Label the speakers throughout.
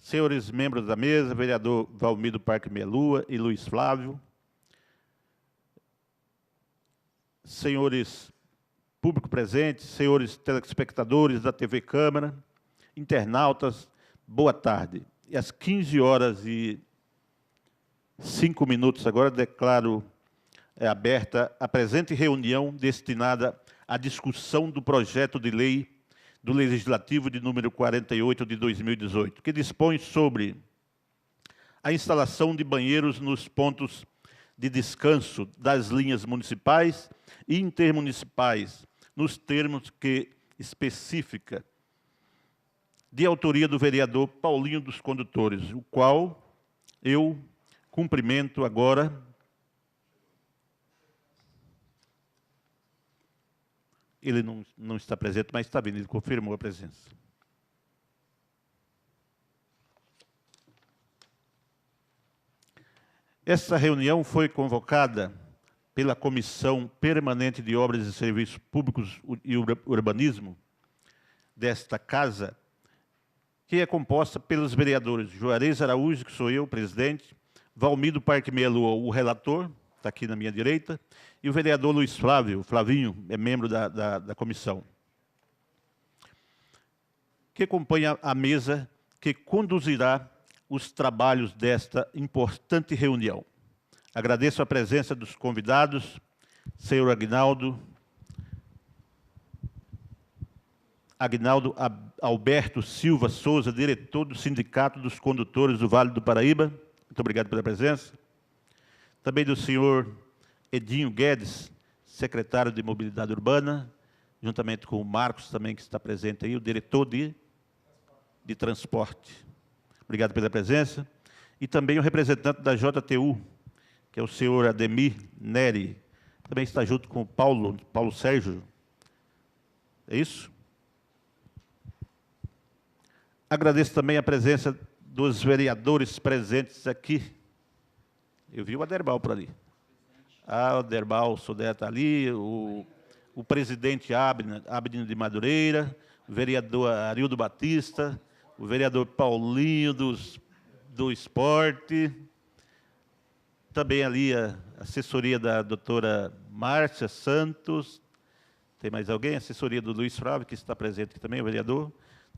Speaker 1: senhores membros da mesa, vereador Valmir do Parque Melua e Luiz Flávio, senhores público presente, senhores telespectadores da TV Câmara, internautas, boa tarde. E às 15h05 agora declaro aberta a presente reunião destinada à discussão do projeto de lei do Legislativo de número 48 de 2018, que dispõe sobre a instalação de banheiros nos pontos de descanso das linhas municipais e intermunicipais, nos termos que especifica, de autoria do vereador Paulinho dos Condutores, o qual eu cumprimento agora. Ele não está presente, mas está vindo, ele confirmou a presença. Essa reunião foi convocada pela Comissão Permanente de Obras e Serviços Públicos e Urbanismo desta Casa, que é composta pelos vereadores Juarez Araújo, que sou eu, presidente, Valmir do Parque Melua, o relator, está aqui na minha direita, e o vereador Luiz Flávio, Flavinho, é membro da comissão, que compõe a mesa que conduzirá os trabalhos desta importante reunião. Agradeço a presença dos convidados, senhor Aguinaldo Alberto Silva Souza, diretor do Sindicato dos Condutores do Vale do Paraíba. Muito obrigado pela presença. Também do senhor Edinho Guedes, secretário de Mobilidade Urbana, juntamente com o Marcos, também, que está presente aí, o diretor de Transporte. Obrigado pela presença. E também o representante da JTU, que é o senhor Ademir Neri, também está junto com o Paulo Sérgio. É isso? Agradeço também a presença dos vereadores presentes aqui. Eu vi o Aderbal por ali. O Aderbal Sodré está ali, o presidente Abner de Madureira, o vereador Arildo Batista, o vereador Paulinho do Esporte, também ali a assessoria da doutora Márcia Santos, tem mais alguém? A assessoria do Luiz Flávio, que está presente aqui também, o vereador,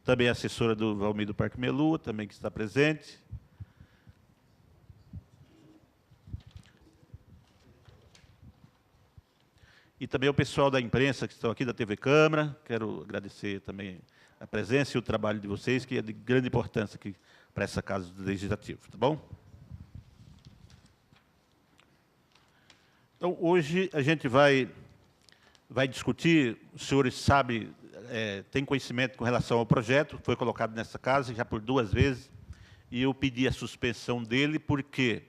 Speaker 1: também a assessora do Valmir do Parque Melua, também que está presente. E também o pessoal da imprensa que estão aqui, da TV Câmara, quero agradecer também a presença e o trabalho de vocês, que é de grande importância aqui para essa Casa do Legislativo, tá bom? Então, hoje a gente vai discutir, os senhores sabem, têm conhecimento com relação ao projeto, foi colocado nessa casa já por 2 vezes, e eu pedi a suspensão dele porque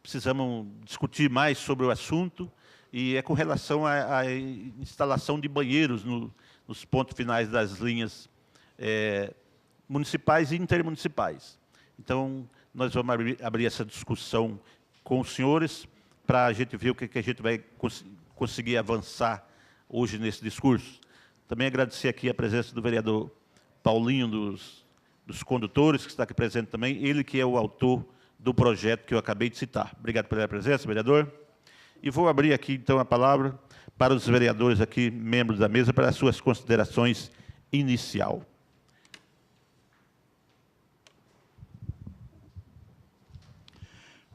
Speaker 1: precisamos discutir mais sobre o assunto, e é com relação à instalação de banheiros nos pontos finais das linhas municipais e intermunicipais. Então, nós vamos abrir essa discussão com os senhores, para a gente ver o que a gente vai conseguir avançar hoje nesse discurso. Também agradecer aqui a presença do vereador Paulinho dos Condutores, que está aqui presente também, ele que é o autor do projeto que eu acabei de citar. Obrigado pela presença, vereador. E vou abrir aqui, então, a palavra para os vereadores aqui, membros da mesa, para as suas considerações inicial.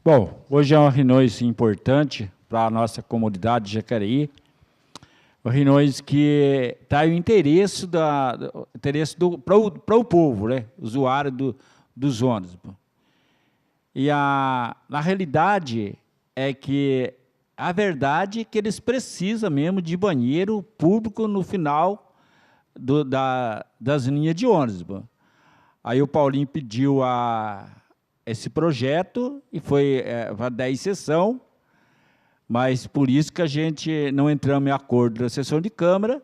Speaker 2: Bom, hoje é uma reunião importante para a nossa comunidade de Jacareí, uma reunião que está o interesse para o povo, né? Usuário dos ônibus. E na realidade é que a verdade é que eles precisam mesmo de banheiro público no final das linhas de ônibus. Aí o Paulinho pediu esse projeto e foi para 10 sessão, mas por isso que a gente não entramos em acordo na sessão de Câmara,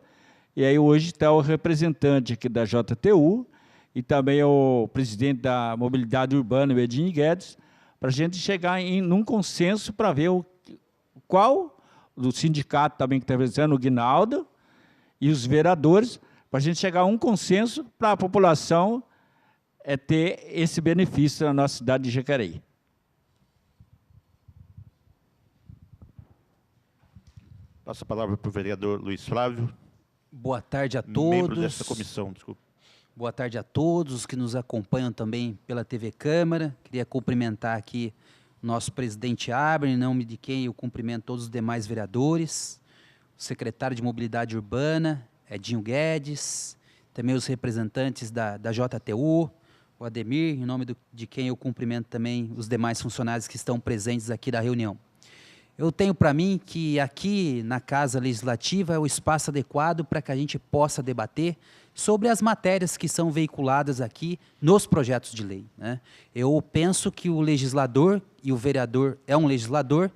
Speaker 2: e aí hoje está o representante aqui da JTU e também o presidente da Mobilidade Urbana, o Edinho Guedes, para a gente chegar num consenso para ver qual, do sindicato também que está representando, o Guinaldo, e os vereadores, para a gente chegar a um consenso para a população ter esse benefício na nossa cidade de Jacareí.
Speaker 1: Passo a palavra para o vereador Luiz Flávio.
Speaker 3: Boa tarde a
Speaker 1: Membro
Speaker 3: todos.
Speaker 1: desta comissão, desculpa.
Speaker 3: Boa tarde a todos os que nos acompanham também pela TV Câmara. Queria cumprimentar aqui o nosso presidente Abner, em nome de quem eu cumprimento todos os demais vereadores, o secretário de Mobilidade Urbana, Edinho Guedes, também os representantes da JTU, o Ademir, em nome de quem eu cumprimento também os demais funcionários que estão presentes aqui da reunião. Eu tenho para mim que aqui na Casa Legislativa é o espaço adequado para que a gente possa debater sobre as matérias que são veiculadas aqui nos projetos de lei, né? Eu penso que o legislador, e o vereador é um legislador,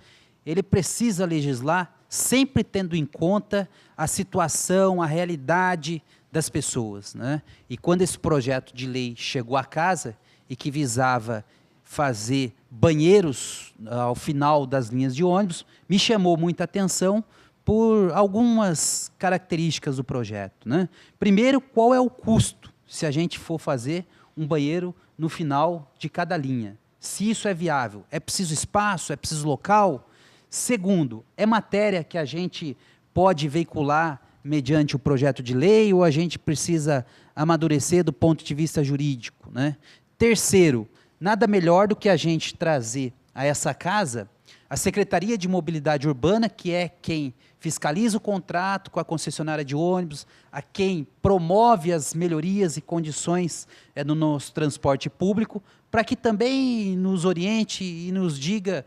Speaker 3: ele precisa legislar sempre tendo em conta a situação, a realidade das pessoas, né? E quando esse projeto de lei chegou à casa e que visava fazer banheiros ao final das linhas de ônibus, me chamou muita atenção por algumas características do projeto, né? Primeiro, qual é o custo se a gente for fazer um banheiro no final de cada linha? Se isso é viável, é preciso espaço, é preciso local? Segundo, é matéria que a gente pode veicular mediante o projeto de lei ou a gente precisa amadurecer do ponto de vista jurídico, né? Terceiro, nada melhor do que a gente trazer a essa casa a Secretaria de Mobilidade Urbana, que é quem fiscaliza o contrato com a concessionária de ônibus, a quem promove as melhorias e condições no nosso transporte público, para que também nos oriente e nos diga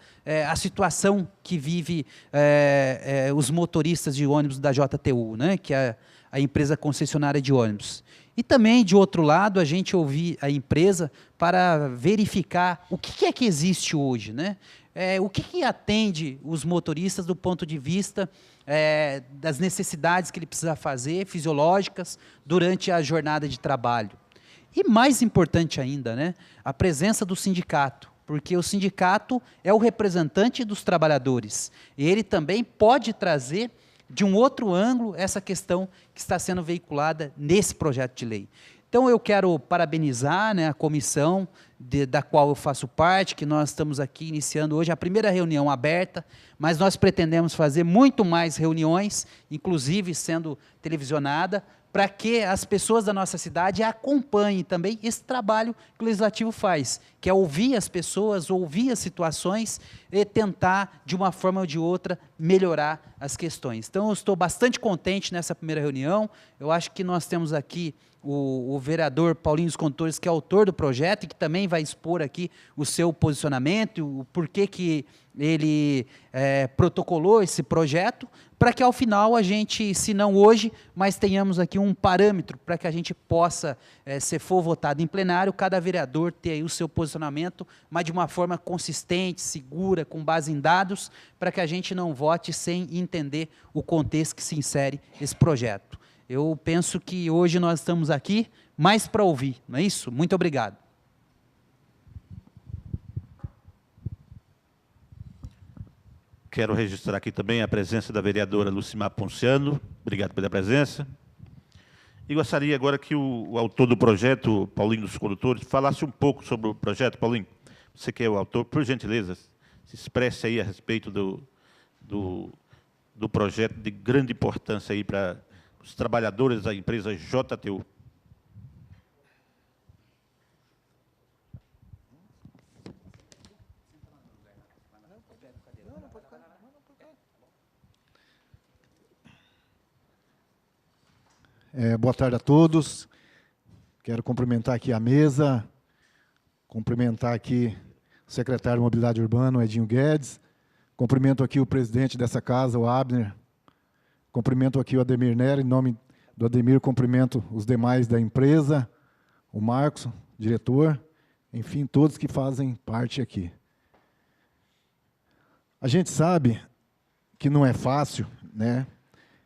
Speaker 3: a situação que vive os motoristas de ônibus da JTU, né, que é a empresa concessionária de ônibus. E também, de outro lado, a gente ouvir a empresa para verificar o que é que existe hoje, né? O que atende os motoristas do ponto de vista das necessidades que ele precisa fazer, fisiológicas, durante a jornada de trabalho. E mais importante ainda, né, a presença do sindicato, porque o sindicato é o representante dos trabalhadores. E ele também pode trazer de um outro ângulo essa questão que está sendo veiculada nesse projeto de lei. Então, eu quero parabenizar, né, a comissão da qual eu faço parte, que nós estamos aqui iniciando hoje a primeira reunião aberta, mas nós pretendemos fazer muito mais reuniões, inclusive sendo televisionada, para que as pessoas da nossa cidade acompanhem também esse trabalho que o Legislativo faz, que é ouvir as pessoas, ouvir as situações e tentar, de uma forma ou de outra, melhorar as questões. Então, eu estou bastante contente nessa primeira reunião. Eu acho que nós temos aqui o vereador Paulinho dos Condutores, que é autor do projeto e que também vai expor aqui o seu posicionamento, o porquê que ele protocolou esse projeto, para que ao final a gente, se não hoje, mas tenhamos aqui um parâmetro para que a gente possa, se for votado em plenário, cada vereador ter aí o seu posicionamento, mas de uma forma consistente, segura, com base em dados, para que a gente não vote sem entender o contexto que se insere esse projeto. Eu penso que hoje nós estamos aqui mais para ouvir, não é isso? Muito obrigado.
Speaker 1: Quero registrar aqui também a presença da vereadora Lucimar Ponciano. Obrigado pela presença. E gostaria agora que o autor do projeto, Paulinho dos Condutores, falasse um pouco sobre o projeto. Paulinho, você que é o autor, por gentileza, se expresse aí a respeito do projeto de grande importância aí para os trabalhadores da empresa JTU.
Speaker 4: Boa tarde a todos. Quero cumprimentar aqui a mesa, cumprimentar aqui o secretário de Mobilidade Urbana, o Edinho Guedes, cumprimento aqui o presidente dessa casa, o Abner, cumprimento aqui o Ademir Nery, em nome do Ademir, cumprimento os demais da empresa, o Marcos, diretor, enfim, todos que fazem parte aqui. A gente sabe que não é fácil, né?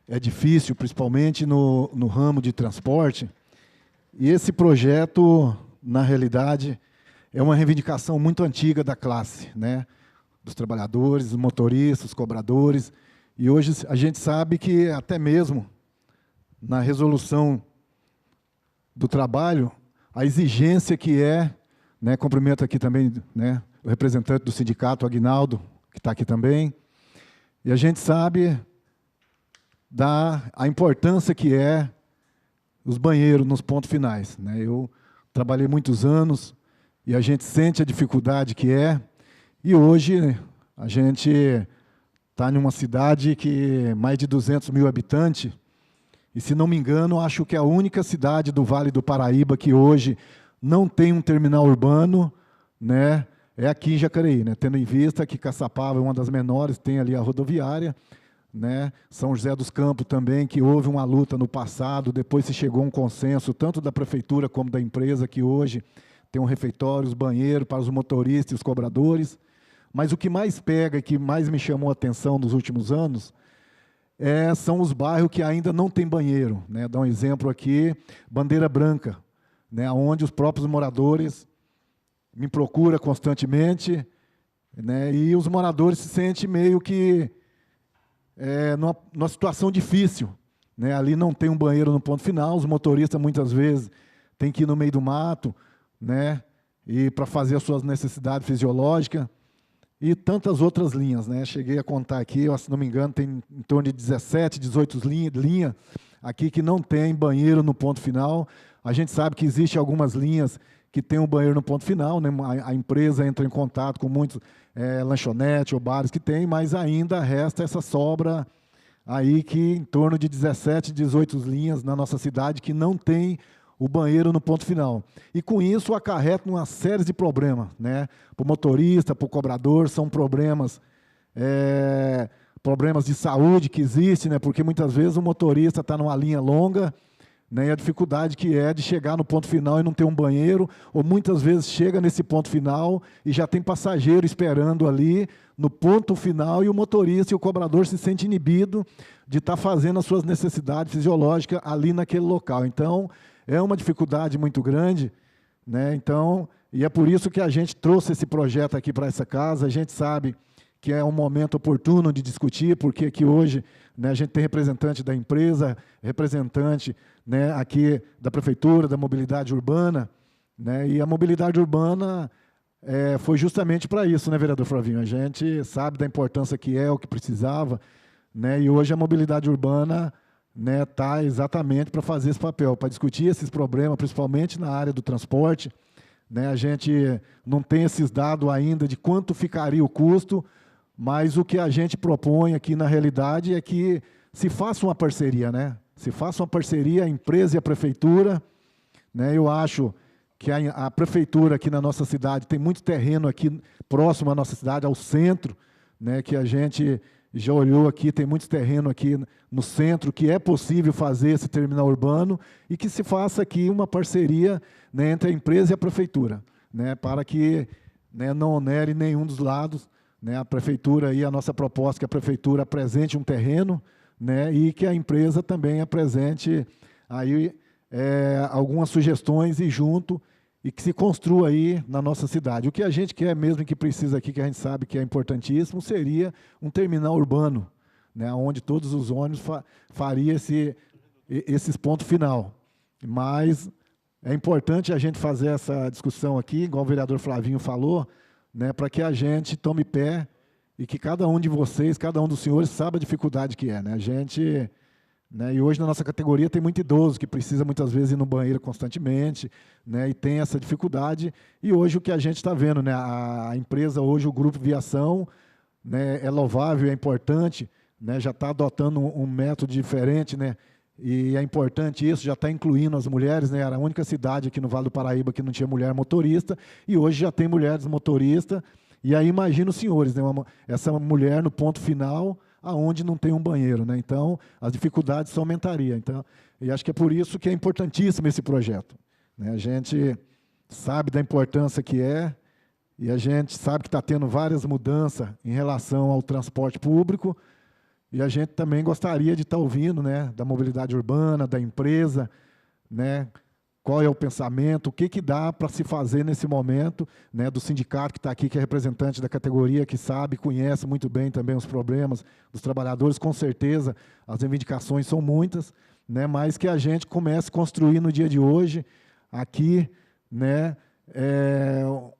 Speaker 4: É difícil, principalmente no ramo de transporte, e esse projeto, na realidade, é uma reivindicação muito antiga da classe, né? Dos trabalhadores, dos motoristas, dos cobradores, e hoje a gente sabe que até mesmo na resolução do trabalho, a exigência que é, né, cumprimento aqui também, né, o representante do sindicato, o Aguinaldo, que está aqui também, e a gente sabe a importância que é os banheiros nos pontos finais, né? Eu trabalhei muitos anos e a gente sente a dificuldade que é, e hoje a gente está em uma cidade que mais de 200 mil habitantes, e se não me engano, acho que é a única cidade do Vale do Paraíba que hoje não tem um terminal urbano, né? É aqui em Jacareí, né? Tendo em vista que Caçapava é uma das menores, tem ali a rodoviária, né? São José dos Campos também, que houve uma luta no passado, depois se chegou a um consenso, tanto da prefeitura como da empresa, que hoje tem um refeitório, os banheiros para os motoristas e os cobradores. Mas o que mais pega e que mais me chamou a atenção nos últimos anos são os bairros que ainda não tem banheiro, né? Dá um exemplo aqui, Bandeira Branca, né? Onde os próprios moradores me procuram constantemente, né? E os moradores se sentem meio que numa situação difícil, né? Ali não tem um banheiro no ponto final, os motoristas muitas vezes têm que ir no meio do mato, né? E para fazer as suas necessidades fisiológicas, e tantas outras linhas, né? Cheguei a contar aqui, se não me engano, tem em torno de 17, 18 linhas aqui que não tem banheiro no ponto final. A gente sabe que existem algumas linhas que tem um banheiro no ponto final, né? A empresa entra em contato com muitos lanchonetes ou bares que tem, mas ainda resta essa sobra aí que em torno de 17, 18 linhas na nossa cidade que não tem o banheiro no ponto final. E com isso acarreta uma série de problemas, né? Para o motorista, para o cobrador, são problemas de saúde que existem, né? Porque muitas vezes o motorista está numa linha longa, né? E a dificuldade que é de chegar no ponto final e não ter um banheiro, ou muitas vezes chega nesse ponto final e já tem passageiro esperando ali no ponto final e o motorista e o cobrador se sente inibido de estar fazendo as suas necessidades fisiológicas ali naquele local. Então, é uma dificuldade muito grande, né? Então, e é por isso que a gente trouxe esse projeto aqui para essa casa. A gente sabe que é um momento oportuno de discutir, porque aqui hoje, né, a gente tem representante da empresa, representante, né, aqui da prefeitura, da mobilidade urbana, né? E a mobilidade urbana foi justamente para isso, né, vereador Flavinho? A gente sabe da importância que é, o que precisava, né? E hoje a mobilidade urbana está exatamente para fazer esse papel, para discutir esses problemas, principalmente na área do transporte, né? A gente não tem esses dados ainda de quanto ficaria o custo, mas o que a gente propõe aqui na realidade é que se faça uma parceria, né? Se faça uma parceria, a empresa e a prefeitura, né? Eu acho que a prefeitura aqui na nossa cidade tem muito terreno aqui próximo à nossa cidade, ao centro, né? Que a gente já olhou aqui, tem muitos terrenos aqui no centro, que é possível fazer esse terminal urbano e que se faça aqui uma parceria, né, entre a empresa e a prefeitura, né, para que, né, não onere nenhum dos lados, né, a prefeitura, a nossa proposta é que a prefeitura apresente um terreno, né, e que a empresa também apresente aí, algumas sugestões e junto, e que se construa aí na nossa cidade. O que a gente quer mesmo, que precisa aqui, que a gente sabe que é importantíssimo, seria um terminal urbano, né, onde todos os ônibus fariam esses pontos final. Mas é importante a gente fazer essa discussão aqui, igual o vereador Flavinho falou, né, para que a gente tome pé e que cada um de vocês, cada um dos senhores, saiba a dificuldade que é, né? A gente... Né, e hoje na nossa categoria tem muito idoso que precisa muitas vezes ir no banheiro constantemente, né, e tem essa dificuldade. E hoje o que a gente está vendo, né, a empresa hoje, o Grupo Viação, né, é louvável, é importante, né, já está adotando um método diferente, né, e é importante isso, já está incluindo as mulheres, né, era a única cidade aqui no Vale do Paraíba que não tinha mulher motorista, e hoje já tem mulheres motoristas. E aí imagina os senhores, né, essa mulher no ponto final, aonde não tem um banheiro, né? Então, as dificuldades só aumentariam. Então, e acho que é por isso que é importantíssimo esse projeto, né? A gente sabe da importância que é, e a gente sabe que está tendo várias mudanças em relação ao transporte público, e a gente também gostaria de estar ouvindo, né, da mobilidade urbana, da empresa, né, qual é o pensamento, o que dá para se fazer nesse momento, né, do sindicato que está aqui, que é representante da categoria, que sabe, conhece muito bem também os problemas dos trabalhadores, com certeza as reivindicações são muitas, né, mas que a gente comece a construir no dia de hoje, aqui, né,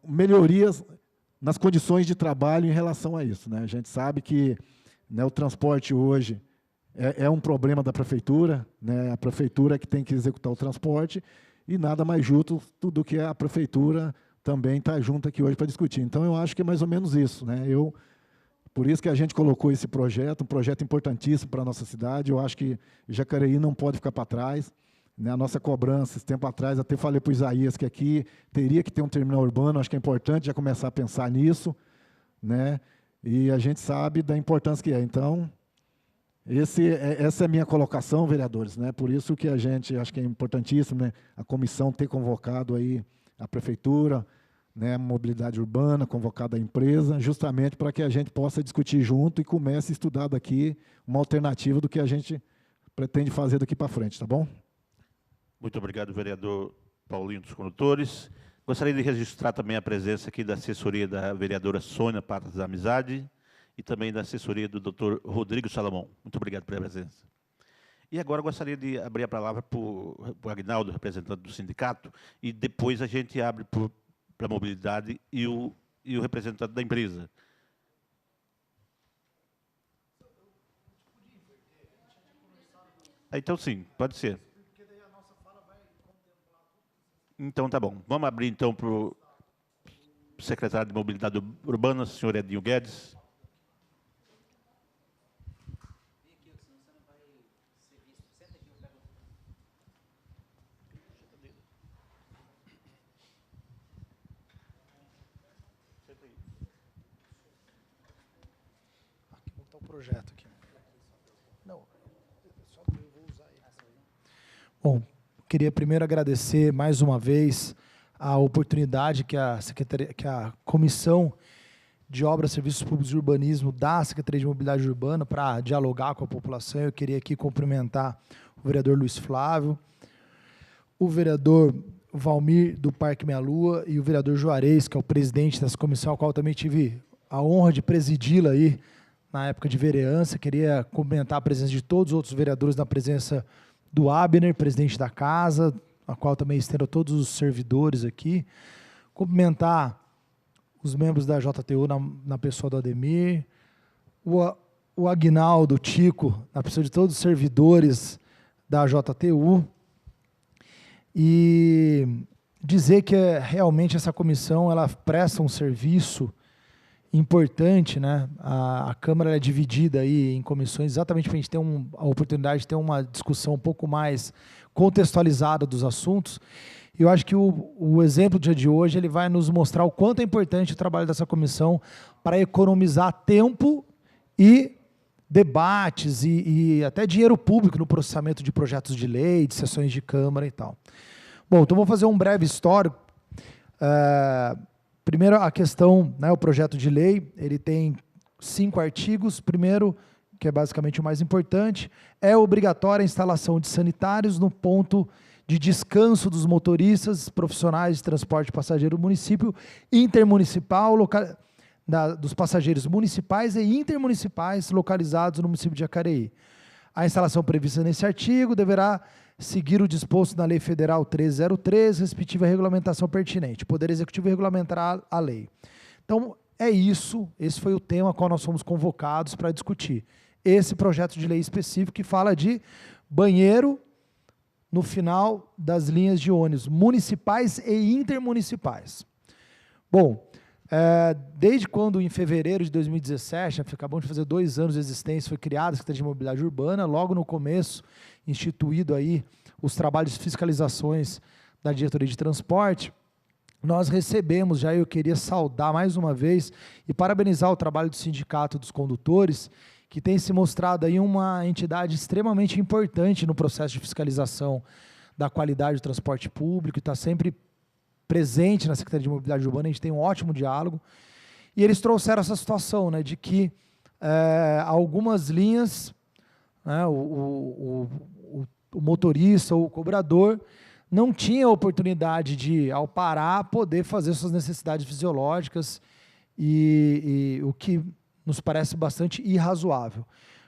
Speaker 4: melhorias nas condições de trabalho em relação a isso, né? A gente sabe que, né, o transporte hoje é um problema da prefeitura, né? A prefeitura que tem que executar o transporte e nada mais justo do que a prefeitura também estar junto aqui hoje para discutir. Então, eu acho que é mais ou menos isso, né? Por isso que a gente colocou esse projeto, um projeto importantíssimo para a nossa cidade. Eu acho que Jacareí não pode ficar para trás, né? A nossa cobrança, esse tempo atrás, até falei para o Isaías que aqui teria que ter um terminal urbano, acho que é importante já começar a pensar nisso, né? E a gente sabe da importância que é. Então, essa é a minha colocação, vereadores, né? Por isso que a gente acho que é importantíssimo, né, a comissão ter convocado aí a prefeitura, né, a mobilidade urbana, convocado a empresa, justamente para que a gente possa discutir junto e comece a estudar daqui uma alternativa do que a gente pretende fazer daqui para frente, tá bom?
Speaker 1: Muito obrigado, vereador Paulinho dos Condutores. Gostaria de registrar também a presença aqui da assessoria da vereadora Sônia Patas da Amizade e também da assessoria do doutor Rodrigo Salomão. Muito obrigado pela presença. E agora gostaria de abrir a palavra para o Agnaldo, representante do sindicato, e depois a gente abre para a mobilidade e o representante da empresa. Então, sim, pode ser. Então, tá bom. Vamos abrir, então, para o secretário de Mobilidade Urbana, senhor Edinho Guedes.
Speaker 5: Projeto aqui. Não, só eu vou usar ele. Bom, queria primeiro agradecer mais uma vez a oportunidade que a Comissão de Obras, Serviços Públicos e Urbanismo da Secretaria de Mobilidade Urbana para dialogar com a população. Eu queria aqui cumprimentar o vereador Luiz Flávio, o vereador Valmir do Parque Meia Lua e o vereador Juarez, que é o presidente dessa comissão, a qual também tive a honra de presidi-la aí na época de vereança. Queria cumprimentar a presença de todos os outros vereadores, na presença do Abner, presidente da casa, a qual também estendo todos os servidores aqui. Cumprimentar os membros da JTU na pessoa do Ademir, o Agnaldo, o Tico, na pessoa de todos os servidores da JTU. E dizer que realmente essa comissão ela presta um serviço importante, né? A Câmara é dividida aí em comissões exatamente para a gente ter a oportunidade de ter uma discussão um pouco mais contextualizada dos assuntos. E eu acho que o exemplo do dia de hoje ele vai nos mostrar o quanto é importante o trabalho dessa comissão para economizar tempo e debates e até dinheiro público no processamento de projetos de lei, de sessões de Câmara e tal. Bom, então vou fazer um breve histórico. Primeiro, a questão, né, o projeto de lei, ele tem 5 artigos. Primeiro, que é basicamente o mais importante, é obrigatória a instalação de sanitários no ponto de descanso dos motoristas profissionais de transporte passageiro do município intermunicipal, dos passageiros municipais e intermunicipais localizados no município de Jacareí. A instalação prevista nesse artigo deverá seguir o disposto na Lei Federal 1303, respectiva regulamentação pertinente. O Poder Executivo regulamentará a lei. Então, é isso, esse foi o tema a qual nós fomos convocados para discutir. Esse projeto de lei específico que fala de banheiro no final das linhas de ônibus municipais e intermunicipais. Bom, desde quando, em fevereiro de 2017, acabamos de fazer 2 anos de existência, foi criada a Secretaria de Mobilidade Urbana, logo no começo, instituído aí os trabalhos de fiscalizações da Diretoria de Transporte, nós recebemos, já eu queria saudar mais uma vez e parabenizar o trabalho do Sindicato dos Condutores, que tem se mostrado aí uma entidade extremamente importante no processo de fiscalização da qualidade do transporte público, e está sempre presente na Secretaria de Mobilidade Urbana. A gente tem um ótimo diálogo, e eles trouxeram essa situação, né, de que algumas linhas, né, o motorista ou o cobrador não tinha a oportunidade de, ao parar, poder fazer suas necessidades fisiológicas, e o que nos parece bastante irrazoável.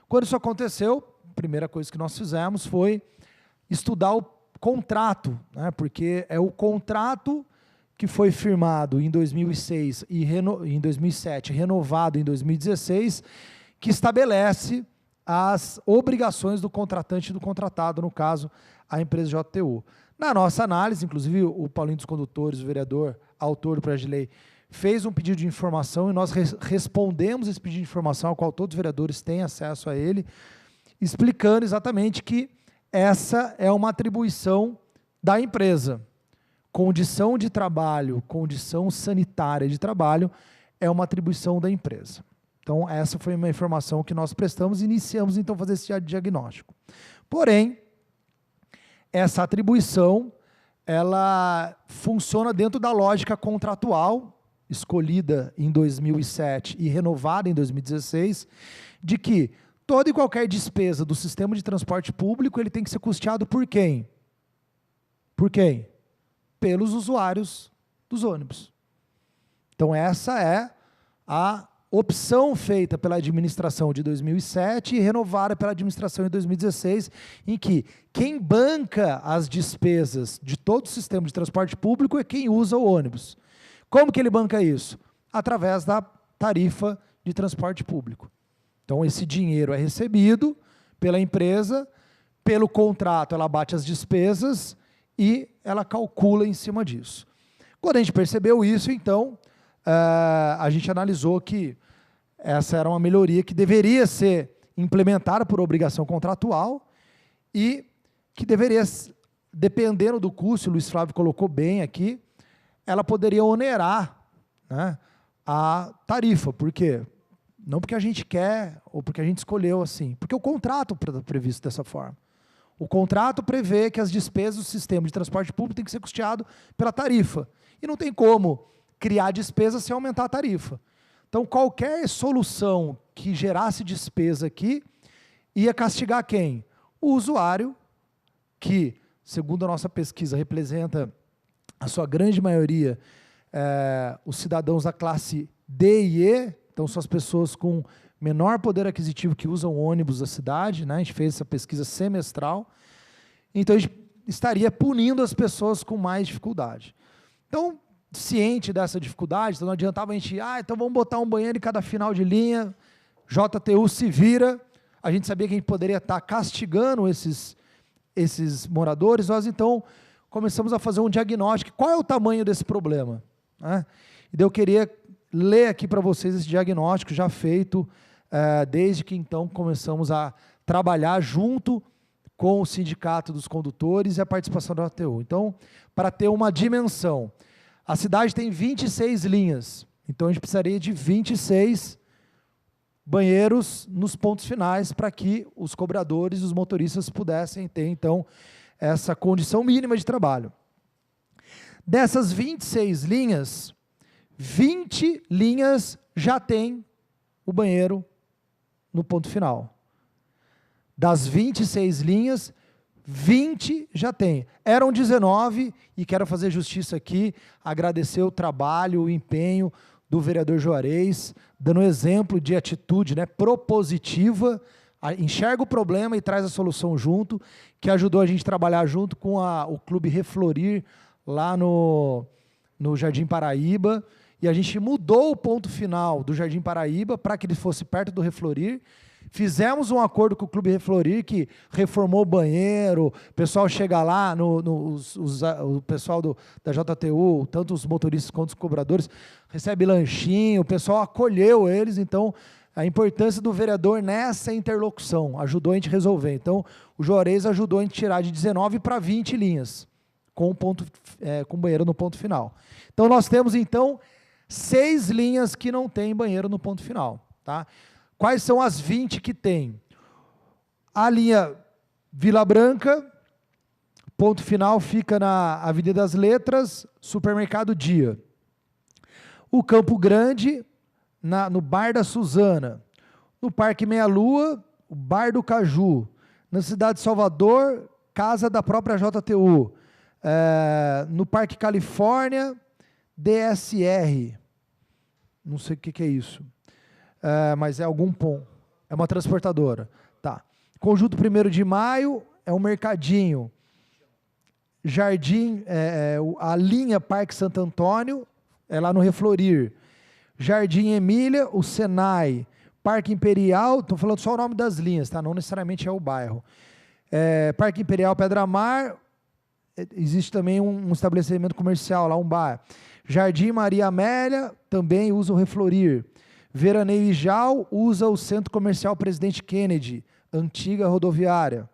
Speaker 5: Quando isso aconteceu, a primeira coisa que nós fizemos foi estudar o contrato, né, porque é o contrato que foi firmado em 2006 e em 2007, renovado em 2016, que estabelece as obrigações do contratante e do contratado, no caso, a empresa JTU. Na nossa análise, inclusive o Paulinho dos Condutores, o vereador, autor do projeto de lei, fez um pedido de informação e nós respondemos esse pedido de informação, ao qual todos os vereadores têm acesso a ele, explicando exatamente que essa é uma atribuição da empresa. Condição de trabalho, condição sanitária de trabalho é uma atribuição da empresa. Então, essa foi uma informação que nós prestamos e iniciamos, então, a fazer esse diagnóstico. Porém, essa atribuição, ela funciona dentro da lógica contratual, escolhida em 2007 e renovada em 2016, de que toda e qualquer despesa do sistema de transporte público, ele tem que ser custeado por quem? Por quem? Pelos usuários dos ônibus. Então, essa é a opção feita pela administração de 2007 e renovada pela administração de 2016, em que quem banca as despesas de todo o sistema de transporte público é quem usa o ônibus. Como que ele banca isso? Através da tarifa de transporte público. Então, esse dinheiro é recebido pela empresa, pelo contrato ela bate as despesas e ela calcula em cima disso. Quando a gente percebeu isso, então, a gente analisou que essa era uma melhoria que deveria ser implementada por obrigação contratual e que deveria, dependendo do custo, o Luiz Flávio colocou bem aqui, ela poderia onerar, né, a tarifa. Por quê? Não porque a gente quer ou porque a gente escolheu assim, porque o contrato está previsto dessa forma. O contrato prevê que as despesas do sistema de transporte público têm que ser custeado pela tarifa. E não tem como criar despesa sem aumentar a tarifa. Então, qualquer solução que gerasse despesa aqui ia castigar quem? O usuário, que, segundo a nossa pesquisa, representa a sua grande maioria, os cidadãos da classe D e E, então são as pessoas com menor poder aquisitivo que usam ônibus da cidade, né? A gente fez essa pesquisa semestral, então a gente estaria punindo as pessoas com mais dificuldade. Então, ciente dessa dificuldade, então não adiantava a gente, então vamos botar um banheiro em cada final de linha, JTU se vira, a gente sabia que a gente poderia estar castigando esses moradores, nós então começamos a fazer um diagnóstico, qual é o tamanho desse problema, né? E daí eu queria ler aqui para vocês esse diagnóstico já feito, desde que então começamos a trabalhar junto com o Sindicato dos Condutores e a participação da ATU. Então, para ter uma dimensão, a cidade tem 26 linhas, então a gente precisaria de 26 banheiros nos pontos finais para que os cobradores e os motoristas pudessem ter, então, essa condição mínima de trabalho. Dessas 26 linhas, 20 linhas já tem o banheiro no ponto final. Das 26 linhas, 20 já tem. Eram 19, e quero fazer justiça aqui, agradecer o trabalho, o empenho do vereador Juarez, dando exemplo de atitude, né, propositiva, enxerga o problema e traz a solução junto, que ajudou a gente a trabalhar junto com o Clube Reflorir, lá no Jardim Paraíba, e a gente mudou o ponto final do Jardim Paraíba para que ele fosse perto do Reflorir. Fizemos um acordo com o Clube Reflorir, que reformou o banheiro, o pessoal chega lá, o pessoal da JTU, tanto os motoristas quanto os cobradores, recebe lanchinho, o pessoal acolheu eles, então a importância do vereador nessa interlocução, ajudou a gente a resolver. Então, o Juarez ajudou a gente a tirar de 19 para 20 linhas, com banheiro no ponto final. Então, nós temos, então, 6 linhas que não tem banheiro no ponto final, tá? Quais são as 20 que tem? A linha Vila Branca, ponto final fica na Avenida das Letras, Supermercado Dia. O Campo Grande, no Bar da Suzana. No Parque Meia Lua, o Bar do Caju. Na Cidade de Salvador, Casa da própria JTU. No Parque Califórnia, DSR. Não sei o que é isso. Mas é algum ponto. É uma transportadora. Tá. Conjunto 1º de Maio é um mercadinho. Jardim, a linha Parque Santo Antônio, é lá no Reflorir. Jardim Emília, o Senai. Parque Imperial, estou falando só o nome das linhas, tá? Não necessariamente é o bairro. Parque Imperial Pedra Mar, existe também um estabelecimento comercial lá, um bar. Jardim Maria Amélia, também usa o Reflorir. Veraneio Ijal, usa o Centro Comercial Presidente Kennedy, antiga rodoviária.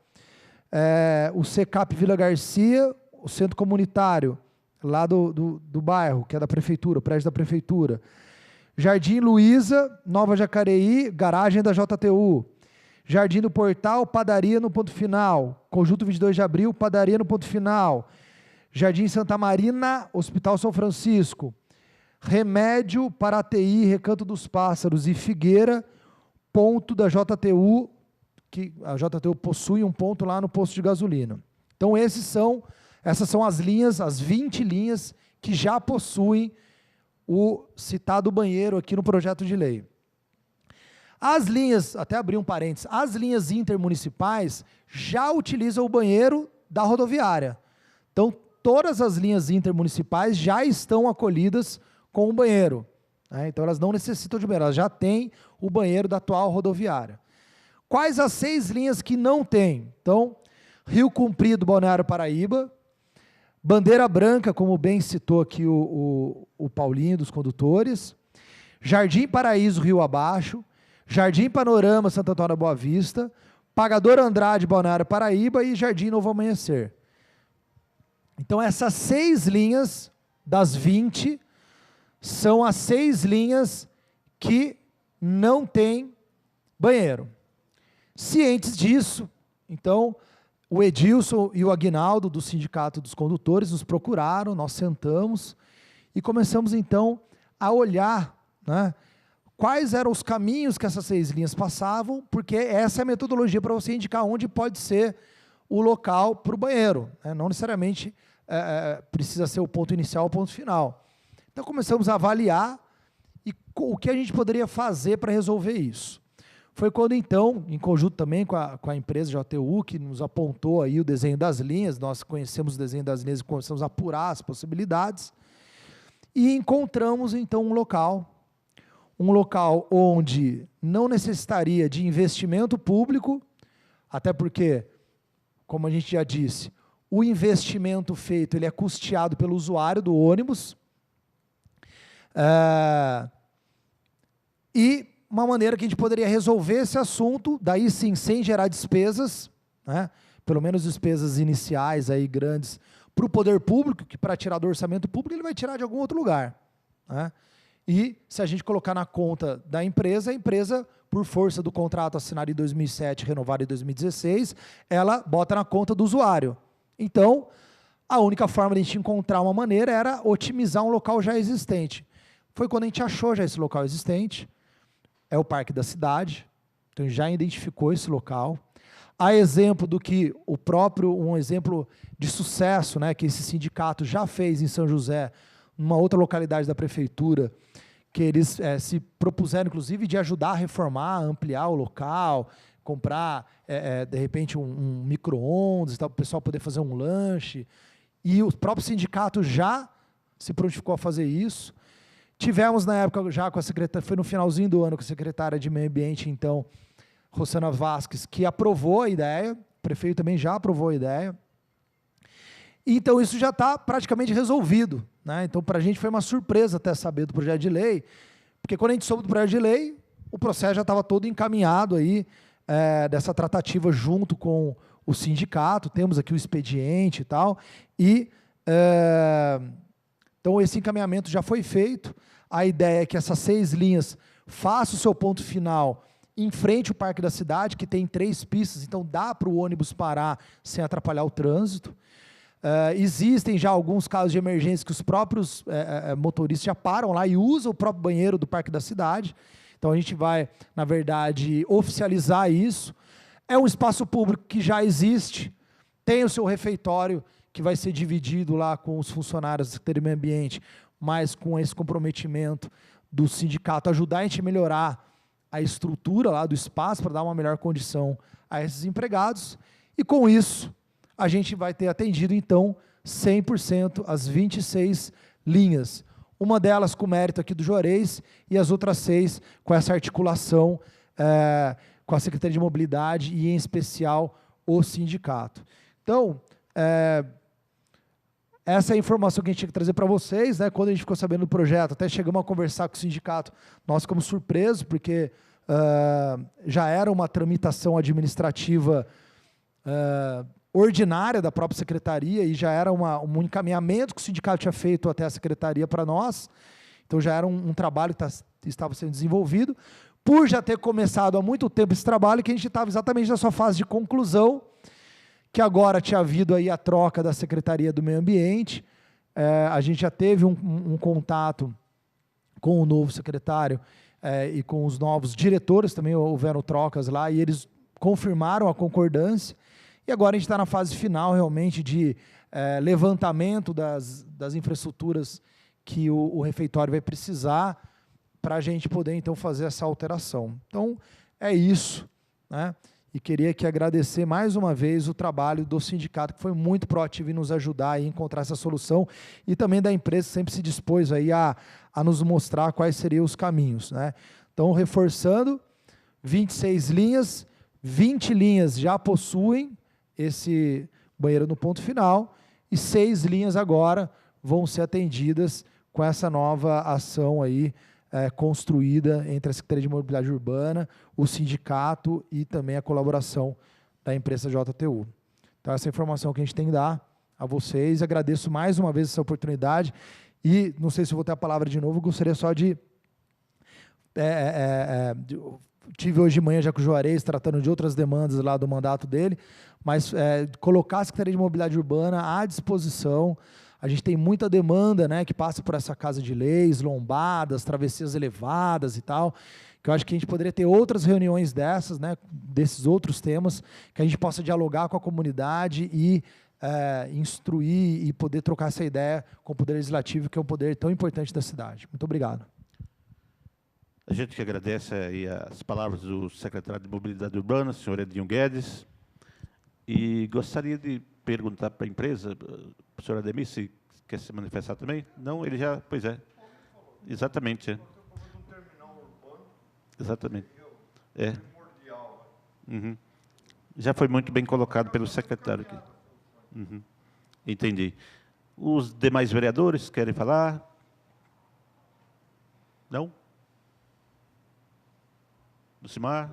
Speaker 5: O Secap Vila Garcia, o Centro Comunitário, lá do bairro, que é da Prefeitura, o prédio da Prefeitura. Jardim Luiza, Nova Jacareí, garagem da JTU. Jardim do Portal, padaria no ponto final. Conjunto 22 de Abril, padaria no ponto final. Jardim Santa Marina, Hospital São Francisco. Remédio, Paraty, Recanto dos Pássaros e Figueira, ponto da JTU, que a JTU possui um ponto lá no posto de gasolina. Então essas são as linhas, as 20 linhas que já possuem o citado banheiro aqui no projeto de lei. As linhas, até abrir um parênteses, as linhas intermunicipais já utilizam o banheiro da rodoviária. Então, todas as linhas intermunicipais já estão acolhidas com o banheiro. Então, elas não necessitam de banheiro, elas já têm o banheiro da atual rodoviária. Quais as 6 linhas que não têm? Então, Rio Comprido, Balneário Paraíba, Bandeira Branca, como bem citou aqui o Paulinho dos condutores, Jardim Paraíso, Rio Abaixo, Jardim Panorama, Santo Antônio da Boa Vista, Pagador Andrade, Balneário Paraíba e Jardim Novo Amanhecer. Então, essas 6 linhas das 20 são as 6 linhas que não têm banheiro. Cientes disso, então, o Edilson e o Aguinaldo, do Sindicato dos Condutores, nos procuraram, nós sentamos e começamos, então, a olhar, né, quais eram os caminhos que essas 6 linhas passavam, porque essa é a metodologia para você indicar onde pode ser o local para o banheiro, né? Não necessariamente precisa ser o ponto inicial ou o ponto final. Então, começamos a avaliar o que a gente poderia fazer para resolver isso. Foi quando, então, em conjunto também com a empresa JTU, que nos apontou aí o desenho das linhas, nós conhecemos o desenho das linhas e começamos a apurar as possibilidades, e encontramos, então, um local onde não necessitaria de investimento público, até porque, como a gente já disse, o investimento feito ele é custeado pelo usuário do ônibus, e uma maneira que a gente poderia resolver esse assunto, daí sim, sem gerar despesas, né, pelo menos despesas iniciais aí grandes, para o poder público, que para tirar do orçamento público ele vai tirar de algum outro lugar, né? E se a gente colocar na conta da empresa, a empresa, por força do contrato assinado em 2007, renovado em 2016, ela bota na conta do usuário. Então, a única forma de a gente encontrar uma maneira era otimizar um local já existente. Foi quando a gente achou já esse local existente, é o Parque da Cidade, então já identificou esse local. A exemplo do que um exemplo de sucesso, né, que esse sindicato já fez em São José, numa outra localidade da prefeitura, que eles se propuseram, inclusive, de ajudar a reformar, ampliar o local, comprar, de repente, um micro-ondas, para o pessoal poder fazer um lanche. E o próprio sindicato já se prontificou a fazer isso. Tivemos, na época, já com a secretária, foi no finalzinho do ano, com a secretária de Meio Ambiente, então, Rosana Vasques, que aprovou a ideia, o prefeito também já aprovou a ideia. Então, isso já está praticamente resolvido, né? Então, para a gente foi uma surpresa até saber do projeto de lei, porque quando a gente soube do projeto de lei, o processo já estava todo encaminhado aí, dessa tratativa junto com o sindicato, temos aqui o expediente e tal, e então esse encaminhamento já foi feito. A ideia é que essas 6 linhas façam o seu ponto final em frente ao Parque da Cidade, que tem 3 pistas, então dá para o ônibus parar sem atrapalhar o trânsito. Existem já alguns casos de emergência que os próprios motoristas já param lá e usam o próprio banheiro do Parque da Cidade. Então a gente vai, na verdade, oficializar isso. É um espaço público que já existe, tem o seu refeitório, que vai ser dividido lá com os funcionários do Secretaria do Meio Ambiente, mas com esse comprometimento do sindicato, ajudar a gente a melhorar a estrutura lá do espaço para dar uma melhor condição a esses empregados. E com isso, a gente vai ter atendido, então, 100% as 26 linhas. Uma delas com mérito aqui do Juarez e as outras 6 com essa articulação com a Secretaria de Mobilidade e, em especial, o sindicato. Então, essa é a informação que a gente tinha que trazer para vocês, né? Quando a gente ficou sabendo do projeto, até chegamos a conversar com o sindicato, nós ficamos surpresos, porque já era uma tramitação administrativa ordinária da própria secretaria e já era um encaminhamento que o sindicato tinha feito até a secretaria para nós, então já era um trabalho que estava sendo desenvolvido, por já ter começado há muito tempo esse trabalho, que a gente estava exatamente na sua fase de conclusão, que agora tinha havido aí a troca da Secretaria do Meio Ambiente, a gente já teve um contato com o novo secretário e com os novos diretores, também houveram trocas lá, e eles confirmaram a concordância, e agora a gente está na fase final, realmente, de levantamento das infraestruturas que o refeitório vai precisar para a gente poder, então, fazer essa alteração. Então, é isso, né? E queria aqui agradecer mais uma vez o trabalho do sindicato, que foi muito proativo em nos ajudar a encontrar essa solução, e também da empresa, que sempre se dispôs aí a nos mostrar quais seriam os caminhos, né? Então, reforçando, 26 linhas, 20 linhas já possuem esse banheiro no ponto final, e 6 linhas agora vão ser atendidas com essa nova ação aí, construída entre a Secretaria de Mobilidade Urbana, o sindicato e também a colaboração da empresa JTU. Então, essa é a informação que a gente tem que dar a vocês. Agradeço mais uma vez essa oportunidade e, não sei se eu vou ter a palavra de novo, gostaria só de... tive hoje de manhã já com o Juarez, tratando de outras demandas lá do mandato dele, mas colocar a Secretaria de Mobilidade Urbana à disposição. A gente tem muita demanda, né, que passa por essa casa de leis, lombadas, travessias elevadas e tal, que eu acho que a gente poderia ter outras reuniões dessas, né, desses outros temas, que a gente possa dialogar com a comunidade e instruir e poder trocar essa ideia com o Poder Legislativo, que é um poder tão importante da cidade. Muito obrigado.
Speaker 1: A gente que agradece aí as palavras do secretário de Mobilidade Urbana, senhor Edinho Guedes, e gostaria de perguntar para a empresa, o senhor Ademir, se quer se manifestar também? Não, ele já, pois é. Exatamente. Exatamente. Uhum. Já foi muito bem colocado pelo secretário aqui. Uhum. Entendi. Os demais vereadores querem falar? Não? Lucimar?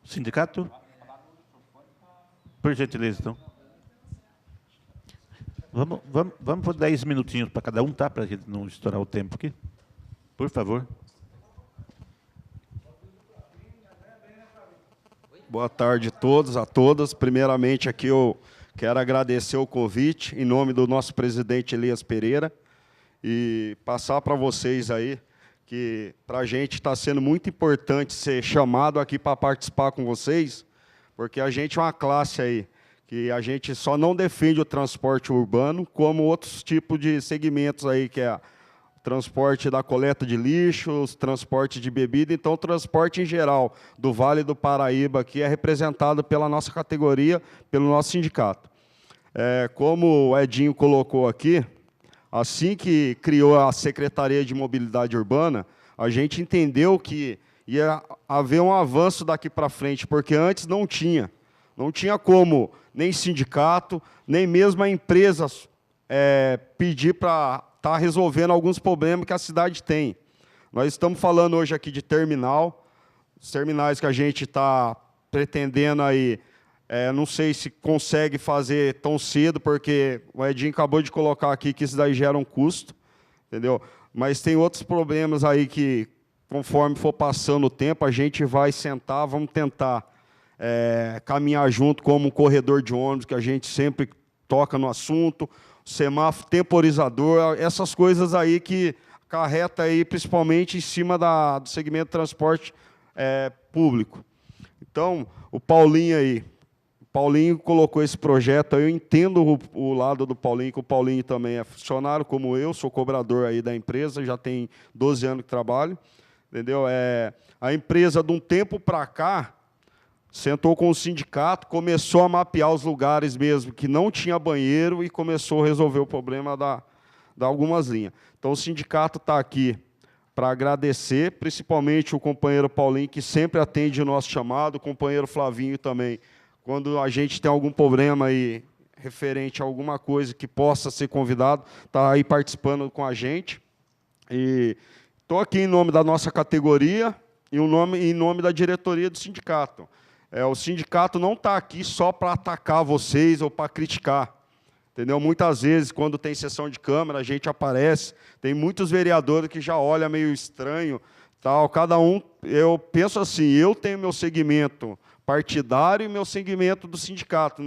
Speaker 1: Sindicato? Por gentileza, então. Vamos por 10 minutinhos para cada um, tá? Para a gente não estourar o tempo aqui. Por favor.
Speaker 6: Boa tarde a todos, a todas. Primeiramente, aqui eu quero agradecer o convite, em nome do nosso presidente Elias Pereira, e passar para vocês aí que para a gente está sendo muito importante ser chamado aqui para participar com vocês, porque a gente é uma classe aí, que a gente só não defende o transporte urbano, como outros tipos de segmentos aí, que é o transporte da coleta de lixo, o transporte de bebida, então o transporte em geral do Vale do Paraíba aqui é representado pela nossa categoria, pelo nosso sindicato. Como o Edinho colocou aqui, assim que criou a Secretaria de Mobilidade Urbana, a gente entendeu que ia haver um avanço daqui para frente, porque antes não tinha como nem sindicato, nem mesmo a empresa pedir para estar resolvendo alguns problemas que a cidade tem. Nós estamos falando hoje aqui de terminal, os terminais que a gente está pretendendo aí, não sei se consegue fazer tão cedo, porque o Edinho acabou de colocar aqui que isso daí gera um custo, entendeu? Mas tem outros problemas aí que, conforme for passando o tempo, a gente vai sentar, vamos tentar caminhar junto como um corredor de ônibus, que a gente sempre toca no assunto, semáforo temporizador, essas coisas aí que acarreta aí, principalmente em cima do segmento de transporte público. Então, o Paulinho aí, Paulinho colocou esse projeto, eu entendo o lado do Paulinho, que o Paulinho também é funcionário, como eu, sou cobrador aí da empresa, já tem 12 anos que trabalho, entendeu? A empresa, de um tempo para cá, sentou com o sindicato, começou a mapear os lugares mesmo que não tinha banheiro e começou a resolver o problema da algumas linhas. Então, o sindicato está aqui para agradecer, principalmente o companheiro Paulinho, que sempre atende o nosso chamado, o companheiro Flavinho também, quando a gente tem algum problema aí referente a alguma coisa que possa ser convidado, está aí participando com a gente. E estou aqui em nome da nossa categoria e em nome da diretoria do sindicato. O sindicato não está aqui só para atacar vocês ou para criticar. Entendeu? Muitas vezes, quando tem sessão de Câmara, a gente aparece, tem muitos vereadores que já olham meio estranho, tal. Cada um, eu penso assim, eu tenho meu segmento partidário e meu segmento do sindicato.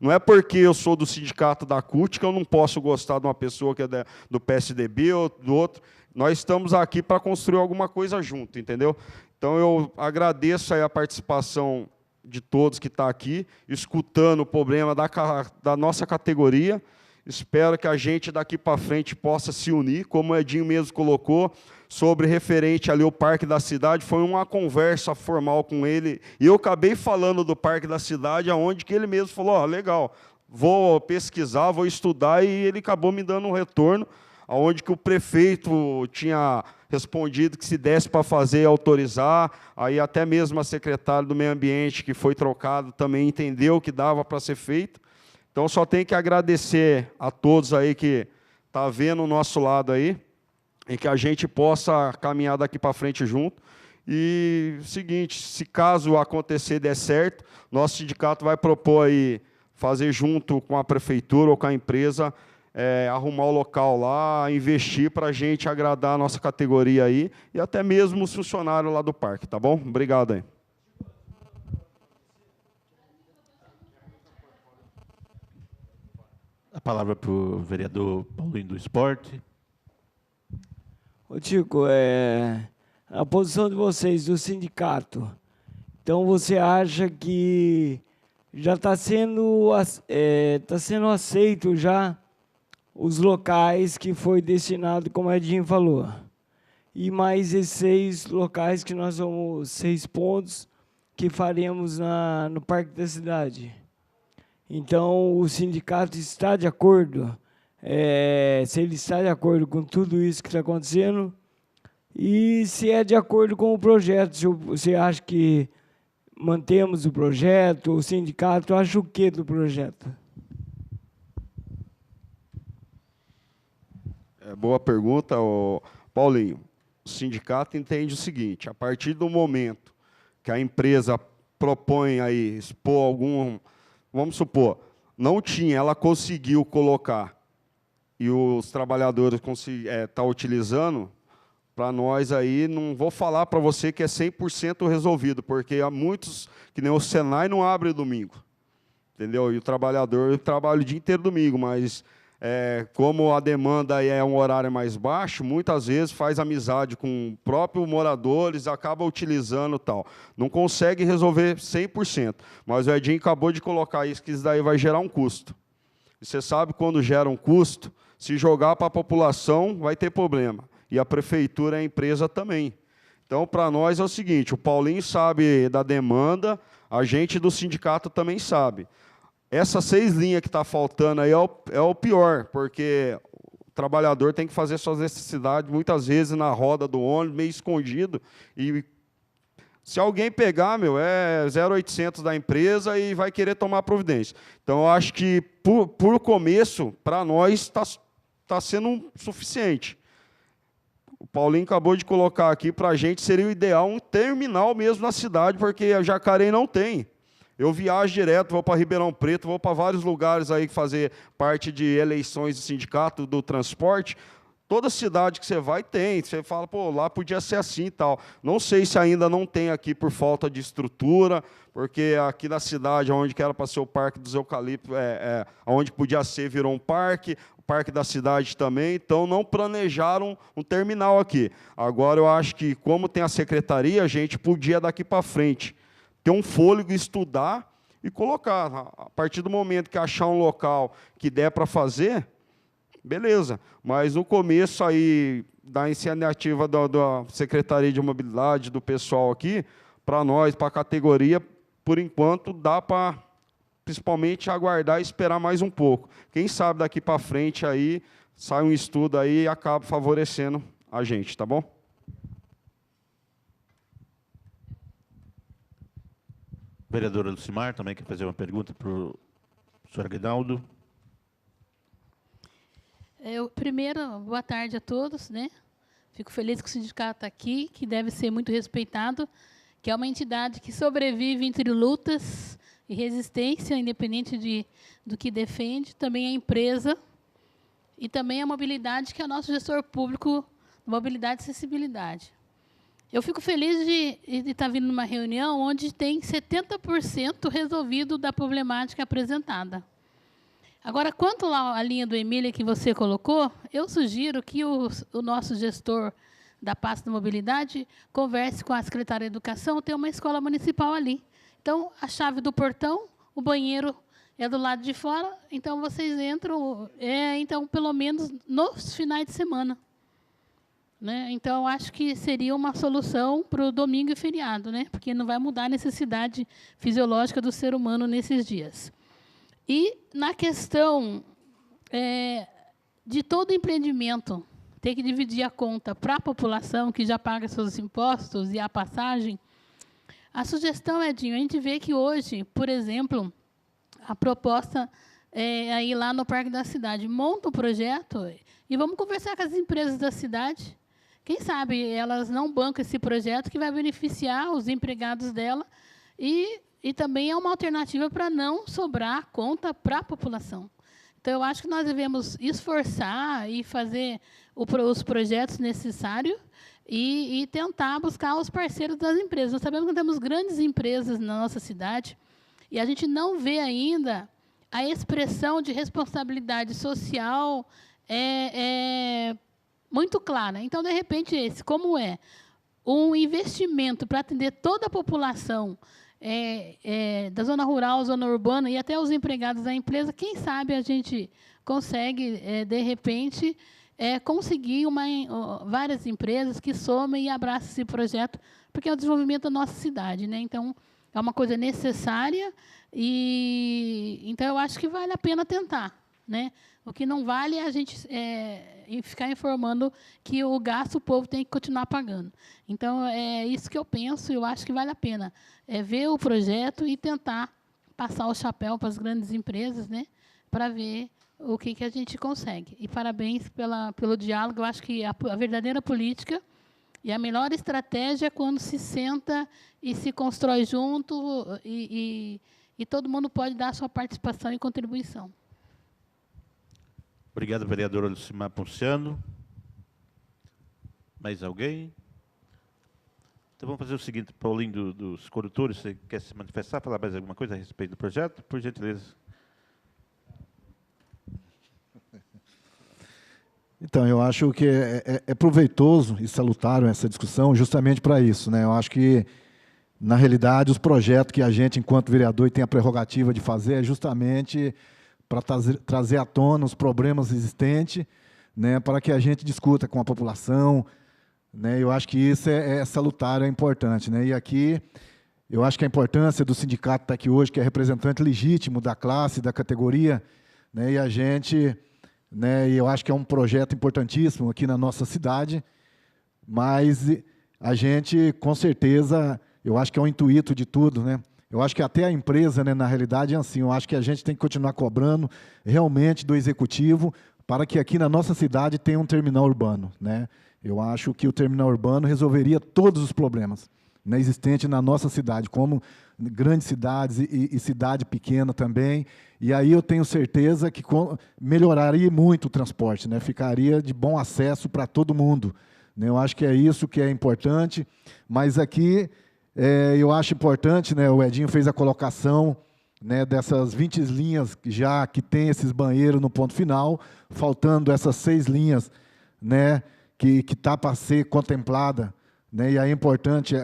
Speaker 6: Não é porque eu sou do sindicato da CUT que eu não posso gostar de uma pessoa que é do PSDB ou do outro. Nós estamos aqui para construir alguma coisa junto, entendeu? Então, eu agradeço aí a participação de todos que estão aqui, escutando o problema da nossa categoria. Espero que a gente, daqui para frente, possa se unir, como o Edinho mesmo colocou, sobre referente ali ao Parque da Cidade. Foi uma conversa formal com ele, e eu acabei falando do Parque da Cidade, onde que ele mesmo falou, legal, vou pesquisar, vou estudar, e ele acabou me dando um retorno, onde que o prefeito tinha respondido que se desse para fazer, autorizar, aí até mesmo a secretária do Meio Ambiente, que foi trocado, também entendeu que dava para ser feito. Então, só tenho que agradecer a todos aí que estão vendo o nosso lado aí, e que a gente possa caminhar daqui para frente junto. E, seguinte, se caso acontecer der certo, nosso sindicato vai propor aí, fazer junto com a prefeitura ou com a empresa, arrumar o local lá, investir para a gente agradar a nossa categoria aí, e até mesmo os funcionários lá do parque, tá bom? Obrigado aí.
Speaker 1: A palavra para o vereador Paulinho do Esporte.
Speaker 7: Ô, Tico, a posição de vocês do sindicato, então você acha que já está sendo aceito já os locais que foi destinado, como a Edinho falou, e mais esses 6 locais que nós vamos, 6 pontos que faremos no Parque da Cidade. Então, o sindicato está de acordo, se ele está de acordo com tudo isso que está acontecendo, e se é de acordo com o projeto, se você acha que mantemos o projeto, o sindicato acha o que do projeto?
Speaker 6: Boa pergunta, Paulinho. O sindicato entende o seguinte, a partir do momento que a empresa propõe aí expor algum, vamos supor, não tinha, ela conseguiu colocar, e os trabalhadores estão utilizando, para nós aí, não vou falar para você que é 100% resolvido, porque há muitos, que nem o Senai não abre domingo, entendeu? E o trabalhador trabalha o dia inteiro domingo, mas como a demanda é um horário mais baixo, muitas vezes faz amizade com próprios moradores, acaba utilizando e tal. Não consegue resolver 100%, mas o Edinho acabou de colocar isso, que isso daí vai gerar um custo. E você sabe, quando gera um custo, se jogar para a população, vai ter problema. E a prefeitura e a empresa também. Então, para nós é o seguinte, o Paulinho sabe da demanda, a gente do sindicato também sabe. Essas 6 linhas que está faltando aí é o pior, porque o trabalhador tem que fazer suas necessidades, muitas vezes na roda do ônibus, meio escondido, e se alguém pegar, é 0,800 da empresa e vai querer tomar providência. Então, eu acho que, por começo, para nós, está sendo suficiente. O Paulinho acabou de colocar aqui, para a gente seria o ideal um terminal mesmo na cidade, porque a Jacareí não tem. Eu viajo direto, vou para Ribeirão Preto, vou para vários lugares aí fazer parte de eleições do sindicato do transporte. Toda cidade que você vai tem. Você fala, pô, lá podia ser assim e tal. Não sei se ainda não tem aqui por falta de estrutura, porque aqui na cidade, onde que era para ser o Parque dos Eucaliptos, onde podia ser, virou um parque. O Parque da Cidade também. Então, não planejaram um terminal aqui. Agora, eu acho que, como tem a secretaria, a gente podia, daqui para frente, ter um fôlego, estudar e colocar. A partir do momento que achar um local que der para fazer, beleza. Mas no começo aí da iniciativa da Secretaria de Mobilidade, do pessoal aqui, para nós, para a categoria, por enquanto, dá para, principalmente, aguardar e esperar mais um pouco. Quem sabe daqui para frente aí sai um estudo aí e acaba favorecendo a gente, tá bom?
Speaker 1: Vereadora Lucimar também quer fazer uma pergunta para o senhor Aguinaldo.
Speaker 8: Primeiro, boa tarde a todos, né? Fico feliz que o sindicato está aqui, que deve ser muito respeitado, que é uma entidade que sobrevive entre lutas e resistência, independente do que defende, também a empresa e também a mobilidade, que é o nosso gestor público, mobilidade e acessibilidade. Eu fico feliz de estar vindo numa reunião onde tem 70% resolvido da problemática apresentada. Agora, quanto à linha do Emília que você colocou, eu sugiro que o nosso gestor da pasta da mobilidade converse com a secretária de Educação, tem uma escola municipal ali. Então, a chave do portão, o banheiro é do lado de fora, então vocês entram, então, pelo menos nos finais de semana. Né? Então, acho que seria uma solução para o domingo e feriado, né? Porque não vai mudar a necessidade fisiológica do ser humano nesses dias. E, na questão de todo empreendimento ter que dividir a conta para a população, que já paga seus impostos e a passagem, a sugestão, Edinho, a gente vê que hoje, por exemplo, a proposta é ir lá no Parque da Cidade, monta um projeto e vamos conversar com as empresas da cidade. Quem sabe elas não bancam esse projeto que vai beneficiar os empregados dela e também é uma alternativa para não sobrar conta para a população. Então, eu acho que nós devemos esforçar e fazer os projetos necessários e tentar buscar os parceiros das empresas. Nós sabemos que temos grandes empresas na nossa cidade e a gente não vê ainda a expressão de responsabilidade social muito clara. Então, de repente, como é um investimento para atender toda a população da zona rural, zona urbana e até os empregados da empresa, quem sabe a gente consegue, de repente, conseguir várias empresas que somem e abracem esse projeto, porque é o desenvolvimento da nossa cidade. Né? Então, é uma coisa necessária e então eu acho que vale a pena tentar. Né? O que não vale é a gente ficar informando que o gasto o povo tem que continuar pagando. Então, é isso que eu penso, eu acho que vale a pena ver o projeto e tentar passar o chapéu para as grandes empresas, né, para ver o que a gente consegue. E parabéns pelo diálogo, eu acho que a verdadeira política e a melhor estratégia é quando se senta e se constrói junto e todo mundo pode dar a sua participação e contribuição.
Speaker 1: Obrigado, vereadora Lucimar Ponciano. Mais alguém? Então, vamos fazer o seguinte, Paulinho, dos condutores, você quer se manifestar, falar mais alguma coisa a respeito do projeto? Por gentileza.
Speaker 4: Então, eu acho que é proveitoso e salutável essa discussão justamente para isso. Né? Eu acho que, na realidade, os projetos que a gente, enquanto vereador, tem a prerrogativa de fazer é justamente para trazer à tona os problemas existentes, né, para que a gente discuta com a população. Né, eu acho que isso é salutar, é importante. Né, e aqui, eu acho que a importância do sindicato estar aqui hoje, que é representante legítimo da classe, da categoria, né, e a gente, né, eu acho que é um projeto importantíssimo aqui na nossa cidade, mas a gente, com certeza, eu acho que é o intuito de tudo, né? Eu acho que até a empresa, né, na realidade, é assim, eu acho que a gente tem que continuar cobrando realmente do executivo para que aqui na nossa cidade tenha um terminal urbano. Né? Eu acho que o terminal urbano resolveria todos os problemas, né, existentes na nossa cidade, como grandes cidades e cidade pequena também. E aí eu tenho certeza que melhoraria muito o transporte, né? Ficaria de bom acesso para todo mundo. Né? Eu acho que é isso que é importante, mas aqui... eu acho importante, né, o Edinho fez a colocação, né, dessas 20 linhas já que tem esses banheiros no ponto final, faltando essas 6 linhas, né, que está para ser contemplada. Né, e aí é importante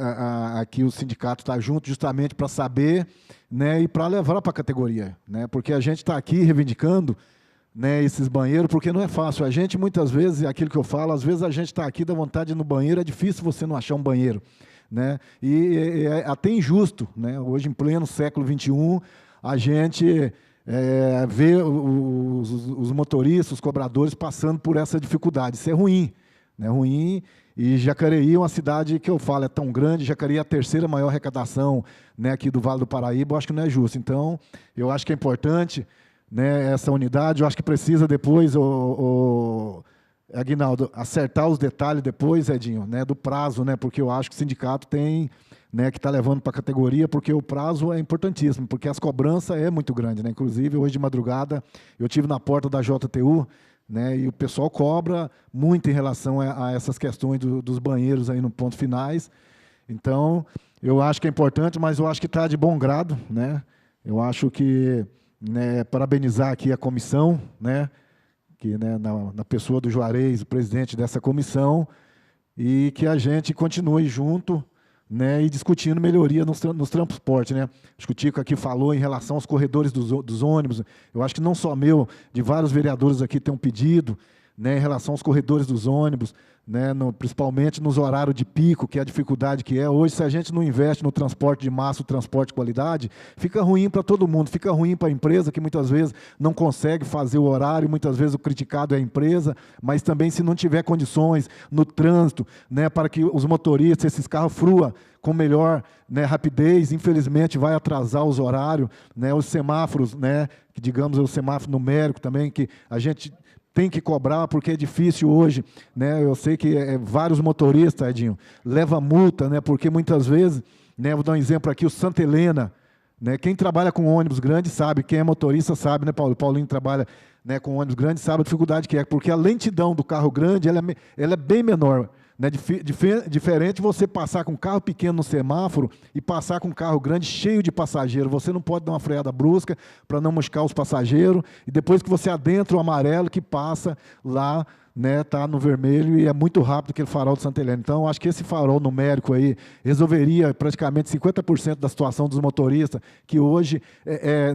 Speaker 4: aqui o sindicato estar junto justamente para saber, né, e para levar para a categoria. Né, porque a gente está aqui reivindicando, né, esses banheiros, porque não é fácil. A gente, muitas vezes, é aquilo que eu falo, às vezes a gente está aqui, dá vontade de ir no banheiro, é difícil você não achar um banheiro, né? E é até injusto, né? Hoje, em pleno século XXI, a gente vê os motoristas, os cobradores passando por essa dificuldade. Isso é ruim, né? Ruim. E Jacareí é uma cidade que eu falo, é tão grande, Jacareí é a terceira maior arrecadação, né, aqui do Vale do Paraíba, eu acho que não é justo. Então, eu acho que é importante, né, essa unidade, eu acho que precisa depois, Aguinaldo, acertar os detalhes depois, Edinho, né, do prazo, né, porque eu acho que o sindicato tem, né, que está levando para a categoria, porque o prazo é importantíssimo, porque as cobranças é muito grande, né? Inclusive, hoje de madrugada, eu estive na porta da JTU, né, e o pessoal cobra muito em relação a essas questões dos banheiros aí no ponto finais. Então, eu acho que é importante, mas eu acho que está de bom grado, né? Eu acho que, né, parabenizar aqui a comissão, né, que, né, na pessoa do Juarez, o presidente dessa comissão, e que a gente continue junto, né, e discutindo melhoria nos transportes, né? Acho que o Tico aqui falou em relação aos corredores dos ônibus. Eu acho que não só meu, de vários vereadores aqui tem um pedido, né, em relação aos corredores dos ônibus, né, principalmente nos horários de pico, que é a dificuldade que é. Hoje, se a gente não investe no transporte de massa, o transporte de qualidade, fica ruim para todo mundo, fica ruim para a empresa, que muitas vezes não consegue fazer o horário, muitas vezes o criticado é a empresa, mas também se não tiver condições no trânsito, né, para que os motoristas, esses carros frua com melhor, né, rapidez, infelizmente vai atrasar os horários, né, os semáforos, né, que digamos o semáforo numérico também, que a gente tem que cobrar, porque é difícil hoje, né? Eu sei que vários motoristas, Edinho, levam multa, né? Porque muitas vezes, né? Vou dar um exemplo aqui, o Santa Helena, né? Quem trabalha com ônibus grande sabe, quem é motorista sabe, né, Paulo? Paulinho trabalha, né, com ônibus grande, sabe a dificuldade que é, porque a lentidão do carro grande, ela é bem menor, né? Diferente você passar com um carro pequeno no semáforo e passar com um carro grande cheio de passageiros. Você não pode dar uma freada brusca para não machucar os passageiros. E depois que você adentra o amarelo que passa lá, né, tá no vermelho, e é muito rápido aquele farol de Santa Helena. Então, acho que esse farol numérico aí resolveria praticamente 50% da situação dos motoristas, que hoje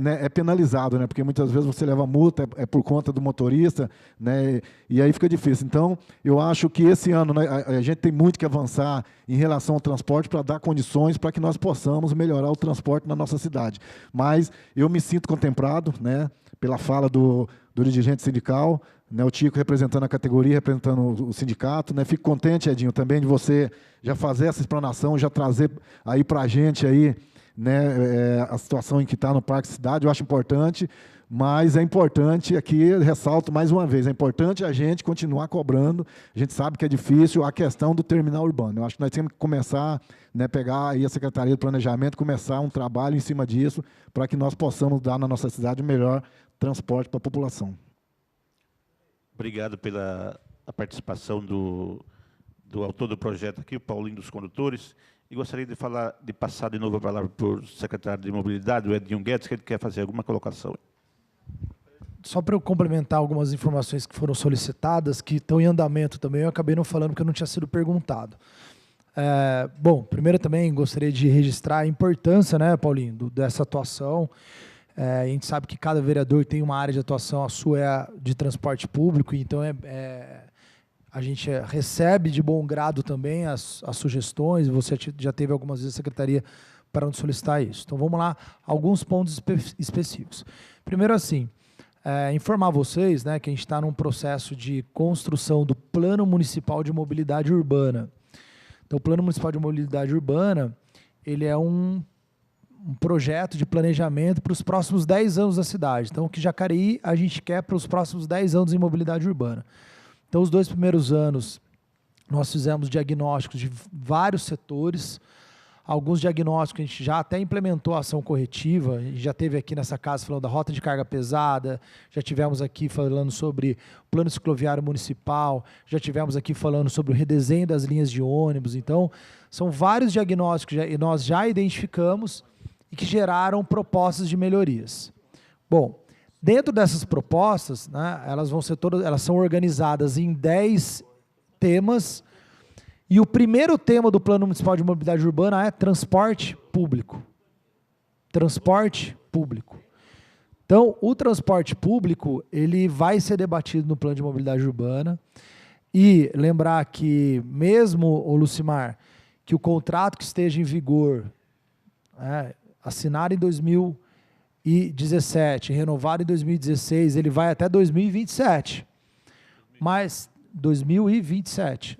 Speaker 4: né, é penalizado, né, porque muitas vezes você leva multa, é por conta do motorista, né, e aí fica difícil. Então, eu acho que esse ano, né, a gente tem muito que avançar em relação ao transporte para dar condições para que nós possamos melhorar o transporte na nossa cidade. Mas eu me sinto contemplado, né, pela fala do dirigente sindical, né, o Tico representando a categoria, representando o sindicato, né. Fico contente, Edinho, também de você já fazer essa explanação, já trazer aí para a gente aí, né, a situação em que está no Parque Cidade. Eu acho importante, mas é importante, aqui ressalto mais uma vez, é importante a gente continuar cobrando. A gente sabe que é difícil a questão do terminal urbano. Eu acho que nós temos que começar, né, pegar aí a Secretaria do Planejamento, começar um trabalho em cima disso, para que nós possamos dar na nossa cidade o melhor transporte para a população.
Speaker 1: Obrigado pela participação do autor do projeto aqui, o Paulinho dos Condutores. E gostaria de passar de novo a palavra para o secretário de Mobilidade, o Edinho Guedes, que ele quer fazer alguma colocação.
Speaker 5: Só para eu complementar algumas informações que foram solicitadas, que estão em andamento também, eu acabei não falando porque não tinha sido perguntado. Bom, primeiro também gostaria de registrar a importância, né, Paulinho, dessa atuação. A gente sabe que cada vereador tem uma área de atuação, a sua é a de transporte público, então a gente recebe de bom grado também as sugestões, você já teve algumas vezes a secretaria para nos solicitar isso. Então vamos lá, alguns pontos específicos. Primeiro assim, informar vocês, né, que a gente está num processo de construção do Plano Municipal de Mobilidade Urbana. Então o Plano Municipal de Mobilidade Urbana, ele é um projeto de planejamento para os próximos 10 anos da cidade. Então, o que Jacareí a gente quer para os próximos 10 anos em mobilidade urbana. Então, os 2 primeiros anos, nós fizemos diagnósticos de vários setores, alguns diagnósticos a gente já até implementou a ação corretiva, a gente já teve aqui nessa casa falando da rota de carga pesada, já tivemos aqui falando sobre o plano cicloviário municipal, já tivemos aqui falando sobre o redesenho das linhas de ônibus. Então, são vários diagnósticos que nós já identificamos e que geraram propostas de melhorias. Bom, dentro dessas propostas, né, elas são organizadas em 10 temas, e o primeiro tema do Plano Municipal de Mobilidade Urbana é transporte público. Transporte público. Então, o transporte público, ele vai ser debatido no plano de mobilidade urbana, e lembrar que, mesmo, ô Lucimar, que o contrato que esteja em vigor, assinado em 2017, renovado em 2016, ele vai até 2027. Mas, 2027.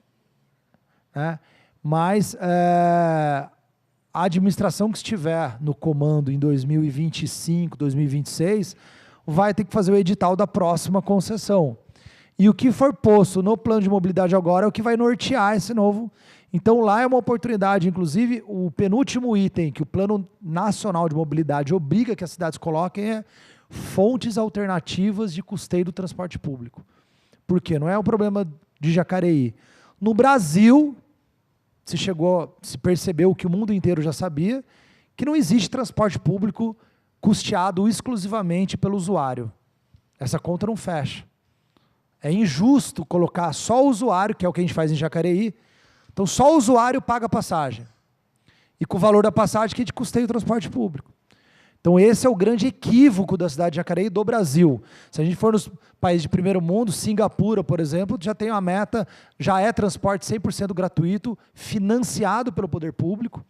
Speaker 5: Mas a administração que estiver no comando em 2025, 2026, vai ter que fazer o edital da próxima concessão. E o que for posto no plano de mobilidade agora é o que vai nortear esse novo. Então, lá é uma oportunidade, inclusive, o penúltimo item que o Plano Nacional de Mobilidade obriga que as cidades coloquem é fontes alternativas de custeio do transporte público. Por quê? Não é um problema de Jacareí. No Brasil, se percebeu que o mundo inteiro já sabia, que não existe transporte público custeado exclusivamente pelo usuário. Essa conta não fecha. É injusto colocar só o usuário, que é o que a gente faz em Jacareí. Então, só o usuário paga a passagem. E com o valor da passagem que a gente custeia o transporte público. Então, esse é o grande equívoco da cidade de Jacareí e do Brasil. Se a gente for nos países de primeiro mundo, Singapura, por exemplo, já tem uma meta, já é transporte 100% gratuito, financiado pelo poder público.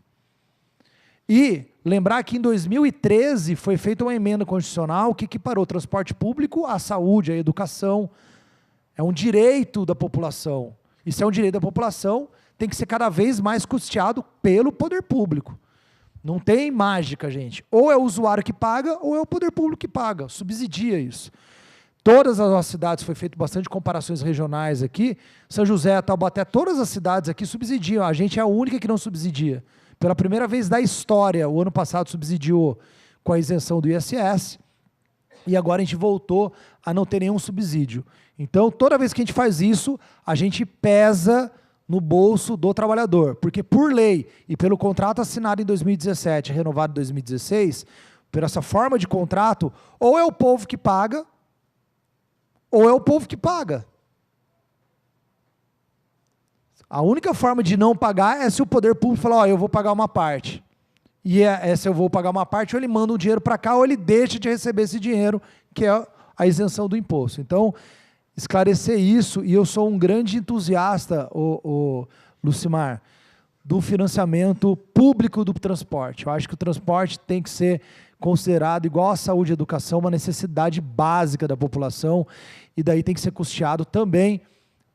Speaker 5: E lembrar que em 2013 foi feita uma emenda constitucional que equiparou o transporte público à saúde, à educação. É um direito da população. E se é um direito da população, tem que ser cada vez mais custeado pelo poder público. Não tem mágica, gente. Ou é o usuário que paga, ou é o poder público que paga. Subsidia isso. Todas as nossas cidades, foi feito bastante comparações regionais aqui, São José, Taubaté, todas as cidades aqui subsidiam. A gente é a única que não subsidia. Pela primeira vez da história, o ano passado subsidiou com a isenção do ISS, e agora a gente voltou a não ter nenhum subsídio. Então, toda vez que a gente faz isso, a gente pesa no bolso do trabalhador, porque por lei e pelo contrato assinado em 2017, renovado em 2016, por essa forma de contrato, ou é o povo que paga, ou é o povo que paga. A única forma de não pagar é se o poder público falar, eu vou pagar uma parte. E se eu vou pagar uma parte, ou ele manda um dinheiro para cá, ou ele deixa de receber esse dinheiro, que é a isenção do imposto. Então, esclarecer isso, e eu sou um grande entusiasta, Lucimar, do financiamento público do transporte. Eu acho que o transporte tem que ser considerado, igual a saúde e a educação, uma necessidade básica da população, e daí tem que ser custeado também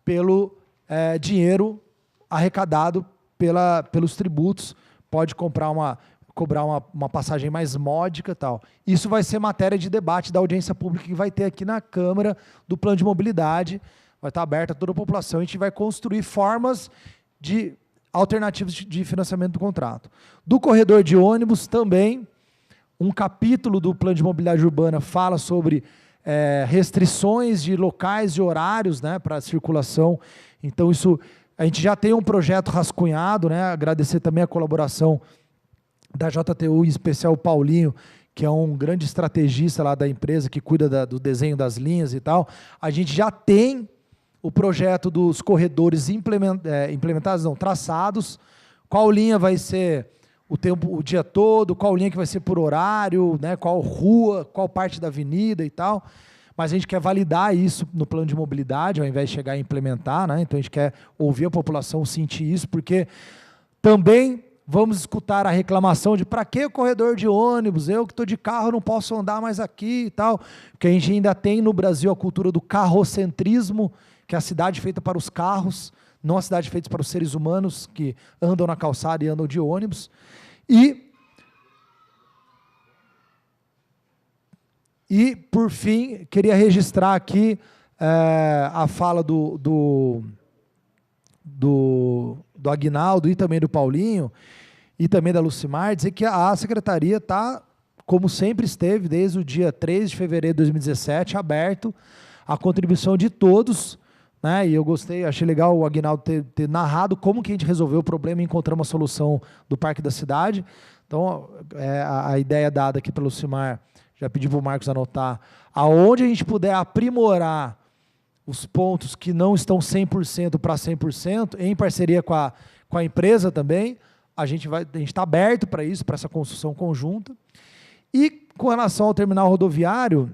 Speaker 5: pelo dinheiro arrecadado pelos tributos. Pode cobrar uma passagem mais módica e tal. Isso vai ser matéria de debate da audiência pública que vai ter aqui na Câmara do Plano de Mobilidade, vai estar aberta a toda a população, a gente vai construir formas de alternativas de financiamento do contrato. Do corredor de ônibus também, um capítulo do Plano de Mobilidade Urbana fala sobre restrições de locais e horários, né, para a circulação. Então, isso, a gente já tem um projeto rascunhado, né, agradecer também a colaboração da JTU, em especial o Paulinho, que é um grande estrategista lá da empresa, que cuida do desenho das linhas e tal. A gente já tem o projeto dos corredores implementados, não, traçados, qual linha vai ser o dia todo, qual linha que vai ser por horário, né, qual rua, qual parte da avenida e tal. Mas a gente quer validar isso no plano de mobilidade, ao invés de chegar a implementar, né? Então a gente quer ouvir a população sentir isso, porque também vamos escutar a reclamação de para que o corredor de ônibus, eu que estou de carro não posso andar mais aqui e tal, porque a gente ainda tem no Brasil a cultura do carrocentrismo, que é a cidade feita para os carros, não a cidade feita para os seres humanos que andam na calçada e andam de ônibus. E por fim, queria registrar aqui a fala do Aguinaldo e também do Paulinho, e também da Lucimar, dizer que a secretaria está, como sempre esteve, desde o dia 3 de fevereiro de 2017, aberto à contribuição de todos, né? E eu gostei, achei legal o Aguinaldo ter narrado como que a gente resolveu o problema e encontramos uma solução do Parque da Cidade. Então, a ideia dada aqui pelo Lucimar, já pedi para o Marcos anotar, aonde a gente puder aprimorar os pontos que não estão 100% para 100%, em parceria com a empresa também, a gente está aberto para isso, para essa construção conjunta. E com relação ao terminal rodoviário,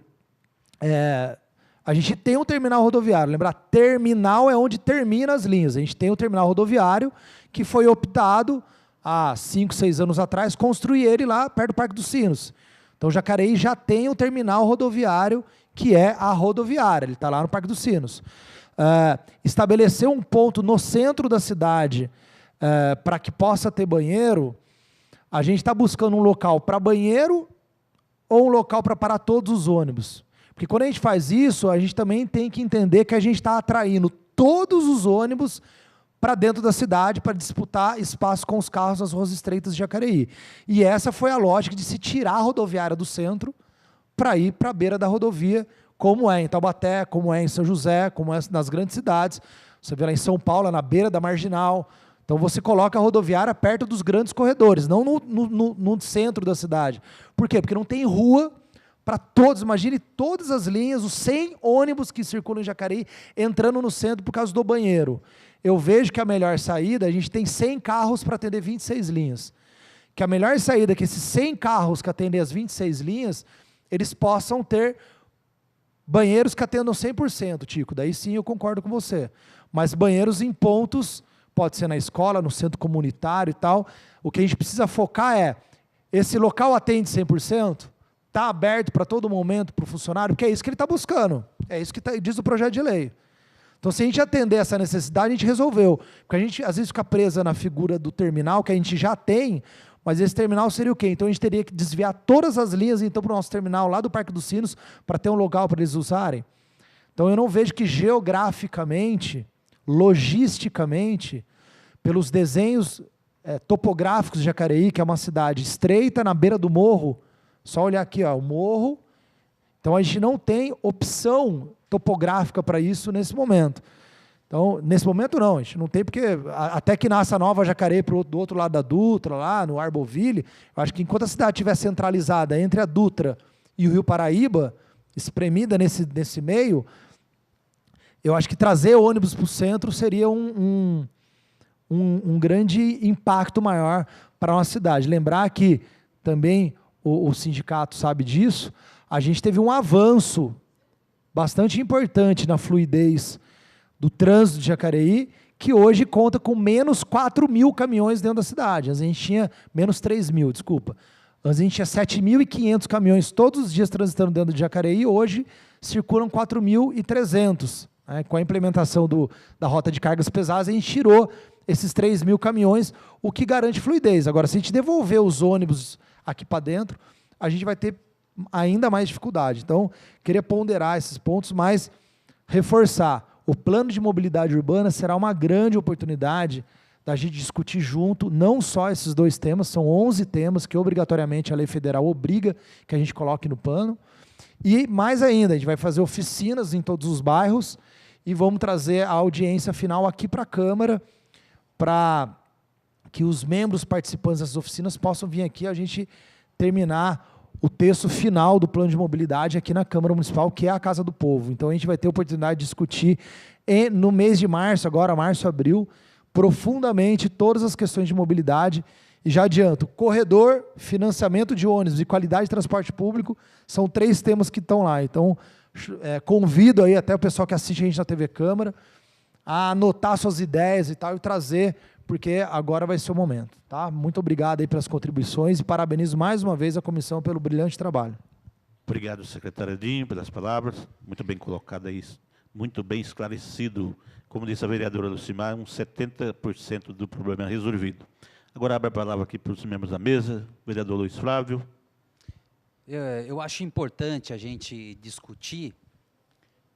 Speaker 5: a gente tem um terminal rodoviário. Lembrar, terminal é onde terminam as linhas. A gente tem um terminal rodoviário que foi optado, há 5, 6 anos atrás, construir ele lá perto do Parque dos Sinos. Então, Jacareí já tem um terminal rodoviário, que é a rodoviária. Ele está lá no Parque dos Sinos. Estabelecer um ponto no centro da cidade para que possa ter banheiro, a gente está buscando um local para banheiro ou um local para parar todos os ônibus. Porque quando a gente faz isso, a gente também tem que entender que a gente está atraindo todos os ônibus para dentro da cidade, para disputar espaço com os carros nas ruas estreitas de Jacareí. E essa foi a lógica de se tirar a rodoviária do centro para ir para a beira da rodovia, como é em Taubaté, como é em São José, como é nas grandes cidades. Você vê lá em São Paulo, na beira da Marginal. Então, você coloca a rodoviária perto dos grandes corredores, não no centro da cidade. Por quê? Porque não tem rua para todos. Imagine todas as linhas, os 100 ônibus que circulam em Jacareí, entrando no centro por causa do banheiro. Eu vejo que a melhor saída, a gente tem 100 carros para atender 26 linhas. Que a melhor saída é que esses 100 carros que atendem as 26 linhas, eles possam ter banheiros que atendam 100%, Tico. Daí sim eu concordo com você. Mas banheiros em pontos, pode ser na escola, no centro comunitário e tal. O que a gente precisa focar é, esse local atende 100%? Está aberto para todo momento para o funcionário? Porque é isso que ele está buscando. É isso que diz o projeto de lei. Então, se a gente atender essa necessidade, a gente resolveu. Porque a gente, às vezes, fica presa na figura do terminal, que a gente já tem, mas esse terminal seria o quê? Então, a gente teria que desviar todas as linhas então, para o nosso terminal lá do Parque dos Sinos, para ter um local para eles usarem. Então, eu não vejo que geograficamente, logisticamente, pelos desenhos topográficos de Jacareí, que é uma cidade estreita na beira do morro, só olhar aqui, ó, o morro. Então, a gente não tem opção topográfica para isso nesse momento. Então, nesse momento não, a gente não tem, porque até que nasça a nova Jacareí do outro lado da Dutra, lá no Arboville, eu acho que enquanto a cidade estiver centralizada entre a Dutra e o Rio Paraíba, espremida nesse meio, eu acho que trazer ônibus para o centro seria um grande impacto maior para a nossa cidade. Lembrar que também o sindicato sabe disso, a gente teve um avanço bastante importante na fluidez do trânsito de Jacareí, que hoje conta com menos 4.000 caminhões dentro da cidade. Antes a gente tinha menos 3.000, desculpa. Antes a gente tinha 7.500 caminhões todos os dias transitando dentro de Jacareí, hoje circulam 4.300. Né? Com a implementação da rota de cargas pesadas, a gente tirou esses 3.000 caminhões, o que garante fluidez. Agora, se a gente devolver os ônibus aqui para dentro, a gente vai ter ainda mais dificuldade. Então, queria ponderar esses pontos, mas reforçar. O plano de mobilidade urbana será uma grande oportunidade da gente discutir junto, não só esses 2 temas, são 11 temas que obrigatoriamente a lei federal obriga que a gente coloque no plano. E mais ainda, a gente vai fazer oficinas em todos os bairros e vamos trazer a audiência final aqui para a Câmara, para que os membros participantes dessas oficinas possam vir aqui a gente terminar o texto final do plano de mobilidade aqui na Câmara Municipal, que é a Casa do Povo. Então, a gente vai ter a oportunidade de discutir no mês de março, agora março, abril, profundamente todas as questões de mobilidade. E já adianto, corredor, financiamento de ônibus e qualidade de transporte público são 3 temas que estão lá. Então, convido aí até o pessoal que assiste a gente na TV Câmara a anotar suas ideias e tal e trazer, porque agora vai ser o momento. Tá? Muito obrigado aí pelas contribuições e parabenizo mais uma vez a comissão pelo brilhante trabalho.
Speaker 1: Obrigado, secretário Edinho, pelas palavras. Muito bem colocado aí, muito bem esclarecido. Como disse a vereadora Lucimar, 70% do problema resolvido. Agora abre a palavra aqui para os membros da mesa. Vereador Luiz Flávio.
Speaker 3: Eu acho importante a gente discutir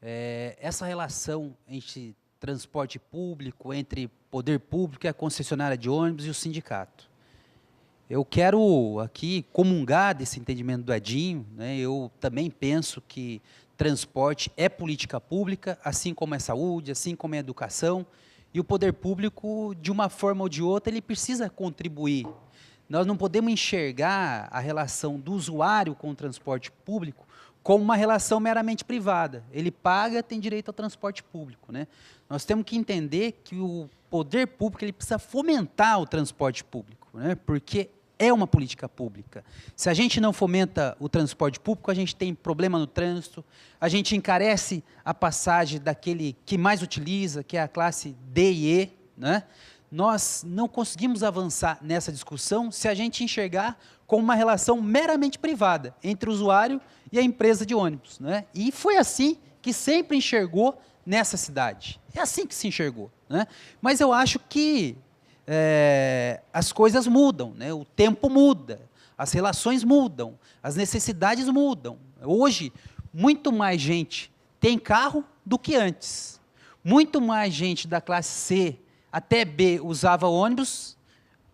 Speaker 3: essa relação entre transporte público, entre poder público e a concessionária de ônibus e o sindicato. Eu quero aqui comungar desse entendimento do Edinho, né? Eu também penso que transporte é política pública, assim como é saúde, assim como é educação, e o poder público, de uma forma ou de outra, ele precisa contribuir. Nós não podemos enxergar a relação do usuário com o transporte público como uma relação meramente privada. Ele paga, tem direito ao transporte público, né? Nós temos que entender que o poder público ele precisa fomentar o transporte público, né? Porque é uma política pública. Se a gente não fomenta o transporte público, a gente tem problema no trânsito, a gente encarece a passagem daquele que mais utiliza, que é a classe D e E, né? Nós não conseguimos avançar nessa discussão se a gente enxergar como uma relação meramente privada entre o usuário e a empresa de ônibus, né? E foi assim que sempre enxergou nessa cidade. É assim que se enxergou, né? Mas eu acho que as coisas mudam, né? O tempo muda, as relações mudam, as necessidades mudam. Hoje, muito mais gente tem carro do que antes. Muito mais gente da classe C até B usava ônibus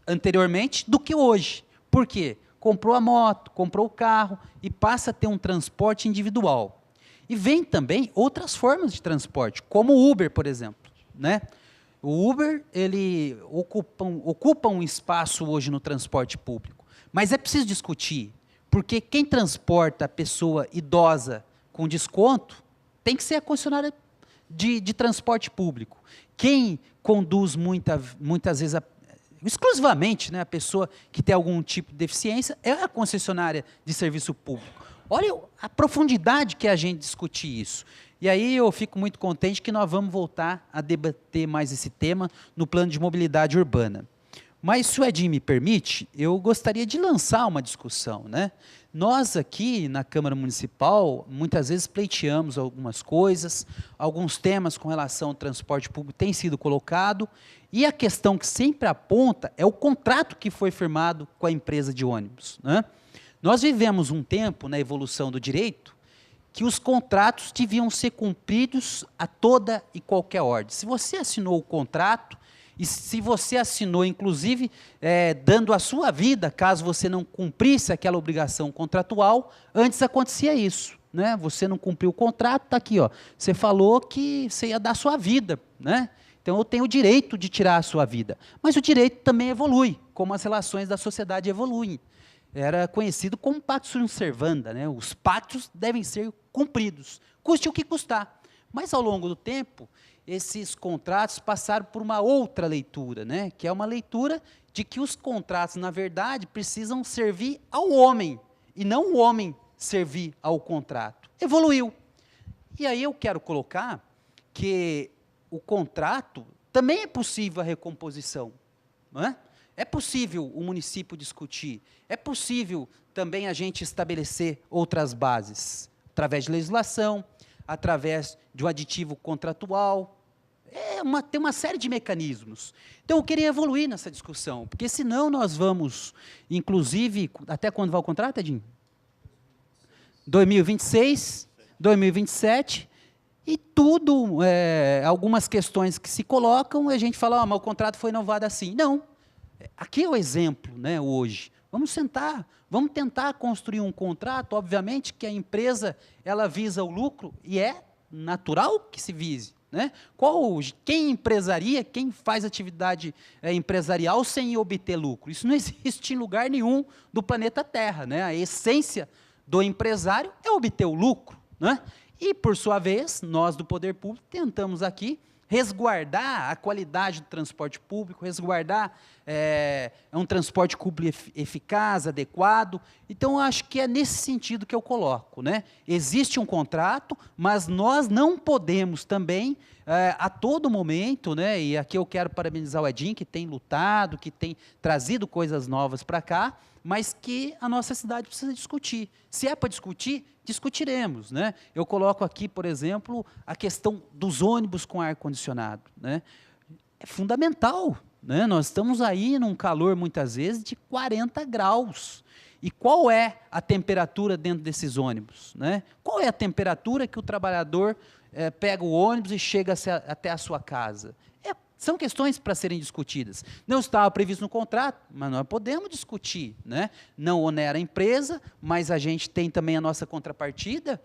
Speaker 3: anteriormente do que hoje. Por quê? Comprou a moto, comprou o carro e passa a ter um transporte individual. E vem também outras formas de transporte, como o Uber, por exemplo, né? O Uber, ele ocupa um espaço hoje no transporte público, mas é preciso discutir, porque quem transporta a pessoa idosa com desconto tem que ser a concessionária de transporte público. Quem conduz muitas vezes, exclusivamente, né, a pessoa que tem algum tipo de deficiência, é a concessionária de serviço público. Olha a profundidade que é a gente discutir isso. E aí eu fico muito contente que nós vamos voltar a debater mais esse tema no plano de mobilidade urbana. Mas, se o Edinho me permite, eu gostaria de lançar uma discussão, né? Nós aqui na Câmara Municipal, muitas vezes pleiteamos algumas coisas, alguns temas com relação ao transporte público têm sido colocados, e a questão que sempre aponta é o contrato que foi firmado com a empresa de ônibus, né? Nós vivemos um tempo, na evolução do direito, que os contratos deviam ser cumpridos a toda e qualquer ordem. Se você assinou o contrato, e se você assinou, inclusive, dando a sua vida, caso você não cumprisse aquela obrigação contratual, antes acontecia isso, né? Você não cumpriu o contrato, está aqui, ó, você falou que você ia dar a sua vida, né? Então, eu tenho o direito de tirar a sua vida. Mas o direito também evolui, como as relações da sociedade evoluem. Era conhecido como pacto sunt servanda, né? Os pactos devem ser cumpridos, custe o que custar. Mas, ao longo do tempo, esses contratos passaram por uma outra leitura, né? Que é uma leitura de que os contratos, na verdade, precisam servir ao homem, e não o homem servir ao contrato. Evoluiu. E aí eu quero colocar que o contrato também é possível a recomposição, não é? É possível o município discutir, é possível também a gente estabelecer outras bases, através de legislação, através de um aditivo contratual, tem uma série de mecanismos. Então, eu queria evoluir nessa discussão, porque senão nós vamos, inclusive, até quando vai o contrato, Edinho? 2026, 2027, e tudo, algumas questões que se colocam, a gente fala, mas o contrato foi renovado assim. Não. Aqui é o exemplo, né, hoje. Vamos sentar, vamos tentar construir um contrato, obviamente que a empresa, ela visa o lucro, e é natural que se vise, né? Quem empresaria, quem faz atividade empresarial sem obter lucro? Isso não existe em lugar nenhum do planeta Terra, né? A essência do empresário é obter o lucro, né? E, por sua vez, nós do Poder Público tentamos aqui resguardar a qualidade do transporte público, resguardar um transporte público eficaz, adequado. Então, eu acho que é nesse sentido que eu coloco, né? Existe um contrato, mas nós não podemos também, a todo momento, né? E aqui eu quero parabenizar o Edinho, que tem lutado, que tem trazido coisas novas para cá, mas que a nossa cidade precisa discutir. Se é para discutir, discutiremos, né? Eu coloco aqui, por exemplo, a questão dos ônibus com ar-condicionado, né? É fundamental, né? Nós estamos aí num calor, muitas vezes, de 40 graus. E qual é a temperatura dentro desses ônibus, né? Qual é a temperatura que o trabalhador pega o ônibus e chega até a sua casa? São questões para serem discutidas. Não estava previsto no contrato, mas nós podemos discutir, né? Não onera a empresa, mas a gente tem também a nossa contrapartida.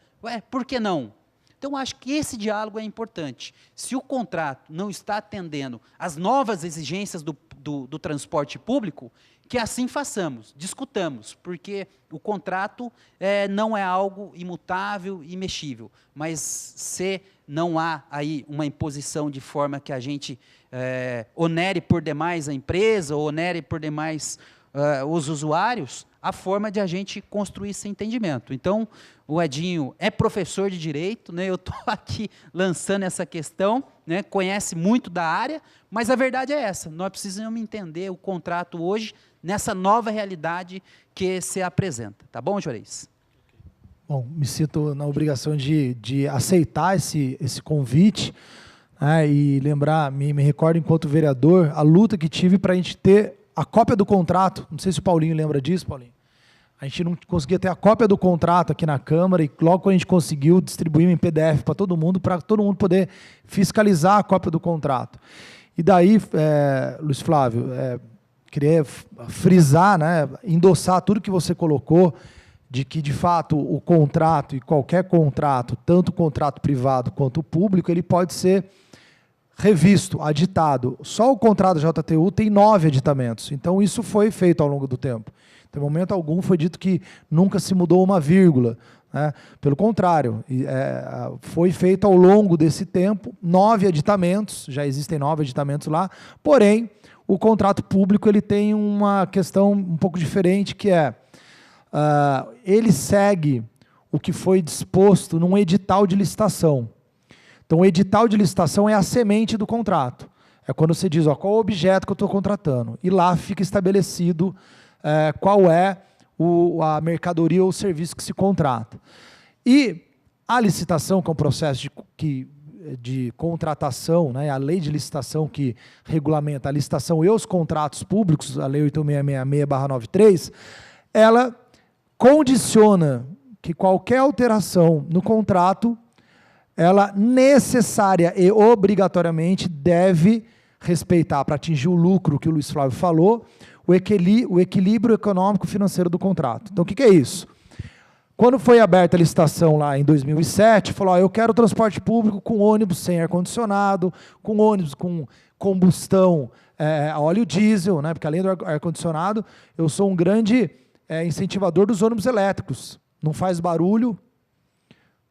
Speaker 3: Por que não? Então, acho que esse diálogo é importante. Se o contrato não está atendendo às novas exigências do transporte público, que assim façamos, discutamos, porque o contrato não é algo imutável e imexível, mas se não há aí uma imposição de forma que a gente onere por demais a empresa, ou onere por demais os usuários a forma de a gente construir esse entendimento. Então, o Edinho é professor de direito, né? Eu estou aqui lançando essa questão, né? Conhece muito da área, mas a verdade é essa, nós precisamos entender o contrato hoje nessa nova realidade que se apresenta. Tá bom, Juarez?
Speaker 5: Bom, me sinto na obrigação de aceitar esse convite, né, e lembrar, me recordo enquanto vereador, a luta que tive para a gente ter a cópia do contrato. Não sei se o Paulinho lembra disso, Paulinho. A gente não conseguia ter a cópia do contrato aqui na Câmara e logo quando a gente conseguiu, distribuir em PDF para todo mundo poder fiscalizar a cópia do contrato. E daí, Luiz Flávio, queria frisar, né, endossar tudo que você colocou, de que, de fato, o contrato e qualquer contrato, tanto o contrato privado quanto o público, ele pode ser revisto, aditado. Só o contrato da JTU tem 9 aditamentos. Então, isso foi feito ao longo do tempo. Em momento algum foi dito que nunca se mudou uma vírgula, né? Pelo contrário, foi feito ao longo desse tempo 9 aditamentos, já existem 9 aditamentos lá, porém, o contrato público ele tem uma questão um pouco diferente, que ele segue o que foi disposto num edital de licitação. Então, o edital de licitação é a semente do contrato. É quando você diz, qual é o objeto que eu estou contratando. E lá fica estabelecido qual é a mercadoria ou o serviço que se contrata. E a licitação, que é um processo de contratação, né, a lei de licitação que regulamenta a licitação e os contratos públicos, a lei 8666/93, ela condiciona que qualquer alteração no contrato, ela necessária e obrigatoriamente deve respeitar, para atingir o lucro que o Luiz Flávio falou, o equilíbrio econômico-financeiro do contrato. Então, o que é isso? Quando foi aberta a licitação lá em 2007, falou, eu quero transporte público com ônibus sem ar-condicionado, com ônibus com combustão a óleo diesel, né, porque além do ar-condicionado, eu sou um grande incentivador dos ônibus elétricos. Não faz barulho,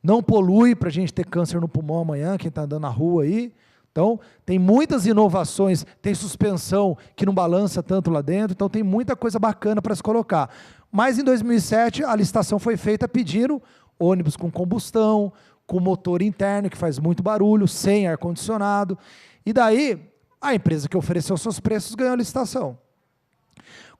Speaker 5: não polui para a gente ter câncer no pulmão amanhã, quem está andando na rua aí. Então, tem muitas inovações, tem suspensão que não balança tanto lá dentro, então tem muita coisa bacana para se colocar. Mas em 2007, a licitação foi feita pedindo ônibus com combustão, com motor interno, que faz muito barulho, sem ar-condicionado. E daí, a empresa que ofereceu seus preços ganhou a licitação.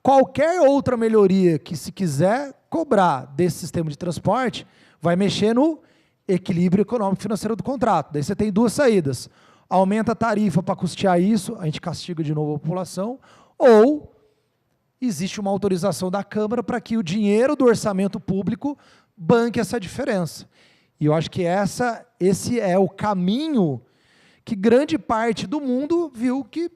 Speaker 5: Qualquer outra melhoria que se quiser cobrar desse sistema de transporte, vai mexer no equilíbrio econômico financeiro do contrato. Daí você tem 2 saídas. Aumenta a tarifa para custear isso, a gente castiga de novo a população, ou existe uma autorização da Câmara para que o dinheiro do orçamento público banque essa diferença. E eu acho que esse é o caminho que grande parte do mundo viu que,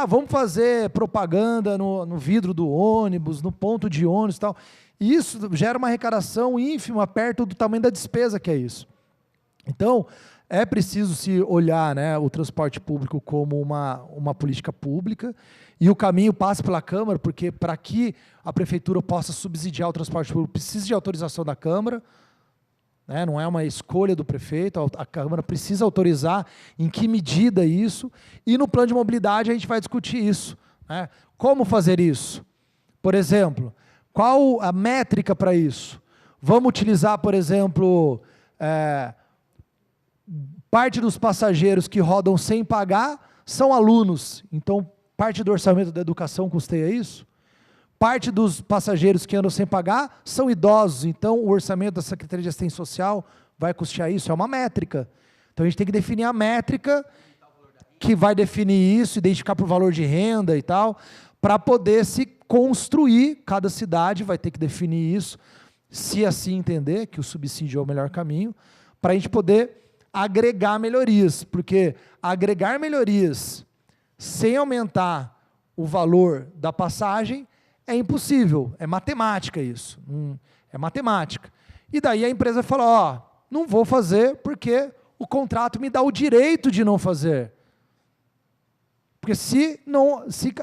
Speaker 5: vamos fazer propaganda no vidro do ônibus, no ponto de ônibus e tal. E isso gera uma arrecadação ínfima perto do tamanho da despesa que é isso. Então, é preciso se olhar, né, o transporte público como uma política pública, e o caminho passa pela Câmara, porque para que a Prefeitura possa subsidiar o transporte público, precisa de autorização da Câmara, né, não é uma escolha do prefeito, a Câmara precisa autorizar em que medida isso, e no plano de mobilidade a gente vai discutir isso. Né? Como fazer isso? Por exemplo, qual a métrica para isso? Vamos utilizar, por exemplo, parte dos passageiros que rodam sem pagar são alunos, então parte do orçamento da educação custeia isso? Parte dos passageiros que andam sem pagar são idosos, então o orçamento da Secretaria de Assistência Social vai custear isso? É uma métrica. Então a gente tem que definir a métrica que vai definir isso, identificar por valor de renda e tal, para poder se construir, cada cidade vai ter que definir isso, se assim entender que o subsídio é o melhor caminho, para a gente poder agregar melhorias, porque agregar melhorias sem aumentar o valor da passagem é impossível, é matemática isso, é matemática. E daí a empresa fala, não vou fazer porque o contrato me dá o direito de não fazer. Porque se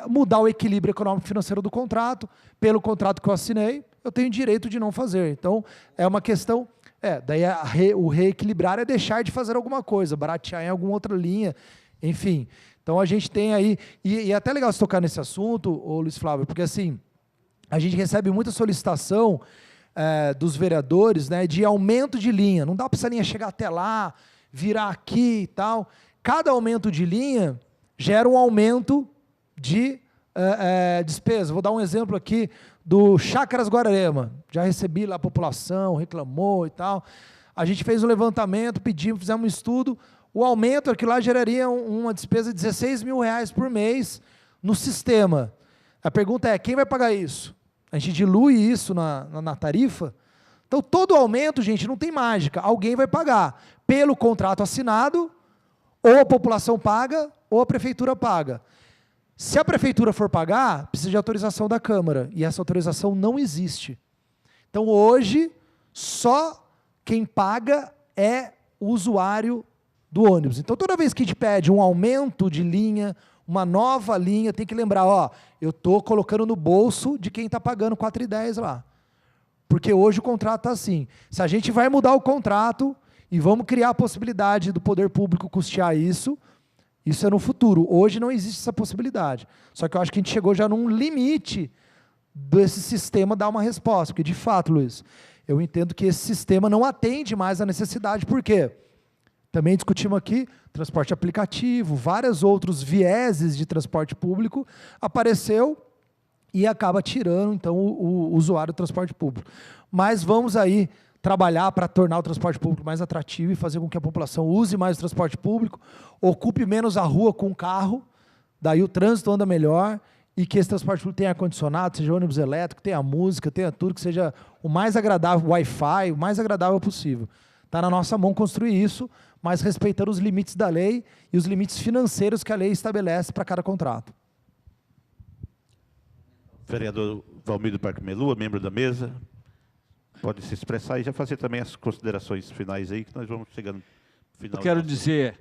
Speaker 5: mudar o equilíbrio econômico financeiro do contrato, pelo contrato que eu assinei, eu tenho direito de não fazer. Então, é uma questão... daí o reequilibrar é deixar de fazer alguma coisa, baratear em alguma outra linha, enfim. Então, a gente tem aí... E é até legal você tocar nesse assunto, Luiz Flávio, porque assim, a gente recebe muita solicitação dos vereadores, né, de aumento de linha. Não dá para essa linha chegar até lá, virar aqui e tal. Cada aumento de linha gera um aumento de despesa. Vou dar um exemplo aqui do Chácaras Guararema. Já recebi lá a população, reclamou e tal. A gente fez um levantamento, pedimos, fizemos um estudo. O aumento aqui lá geraria uma despesa de R$16 mil por mês no sistema. A pergunta é, quem vai pagar isso? A gente dilui isso na tarifa? Então, todo aumento, gente, não tem mágica. Alguém vai pagar. Pelo contrato assinado, ou a população paga, ou a prefeitura paga. Se a prefeitura for pagar, precisa de autorização da Câmara. E essa autorização não existe. Então, hoje, só quem paga é o usuário do ônibus. Então, toda vez que a gente pede um aumento de linha, uma nova linha, tem que lembrar, ó, eu estou colocando no bolso de quem está pagando R$ 4,10 lá. Porque hoje o contrato está assim. Se a gente vai mudar o contrato e vamos criar a possibilidade do poder público custear isso, isso é no futuro. Hoje não existe essa possibilidade. Só que eu acho que a gente chegou já num limite desse sistema dar uma resposta. Porque, de fato, Luiz, eu entendo que esse sistema não atende mais à necessidade. Por quê? Também discutimos aqui transporte aplicativo, vários outros vieses de transporte público, apareceu e acaba tirando, então, o usuário do transporte público. Mas vamos aí trabalhar para tornar o transporte público mais atrativo e fazer com que a população use mais o transporte público, ocupe menos a rua com o carro, daí o trânsito anda melhor, e que esse transporte público tenha ar-condicionado, seja ônibus elétrico, tenha música, tenha tudo, que seja o mais agradável, Wi-Fi, o mais agradável possível. Está na nossa mão construir isso, mas respeitando os limites da lei e os limites financeiros que a lei estabelece para cada contrato.
Speaker 1: Vereador Valmir do Parque Melua, membro da mesa, pode se expressar e já fazer também as considerações finais aí, que nós vamos chegando no final.
Speaker 2: Eu quero dizer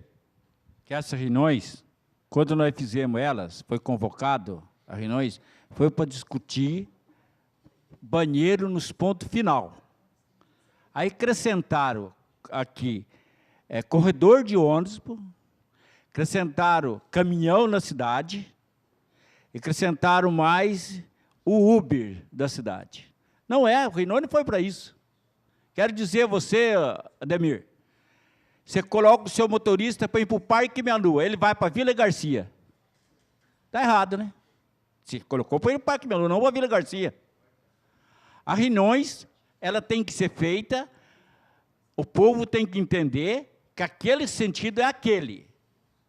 Speaker 2: que essas reuniões, quando nós fizemos elas, foi convocado a reuniões, foi para discutir banheiro nos pontos final. Aí acrescentaram aqui corredor de ônibus, acrescentaram caminhão na cidade, e acrescentaram mais o Uber da cidade. Não é, o reunião não foi para isso. Quero dizer a você, Ademir, você coloca o seu motorista para ir para o Parque Melua, ele vai para a Vila Garcia. Está errado, né? Se colocou para ir para o Parque Melua, não para a Vila Garcia. As reuniões, ela tem que ser feita, o povo tem que entender que aquele sentido é aquele.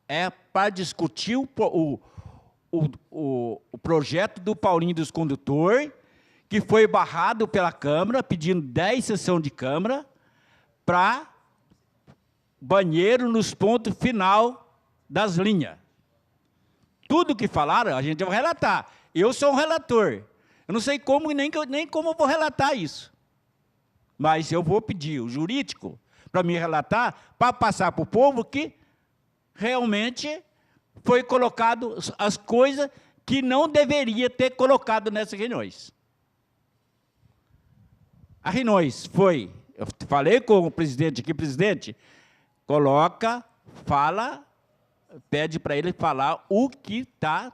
Speaker 2: É para discutir o projeto do Paulinho dos Condutores, que foi barrado pela Câmara, pedindo 10 sessões de Câmara, para banheiro nos pontos final das linhas. Tudo que falaram, a gente vai relatar. Eu sou um relator. Eu não sei como, nem como eu vou relatar isso. Mas eu vou pedir o jurídico para me relatar, para passar para o povo que realmente foi colocado as coisas que não deveria ter colocado nessas reuniões. A reuniões foi, eu falei com o presidente aqui, presidente, coloca, fala, pede para ele falar o que está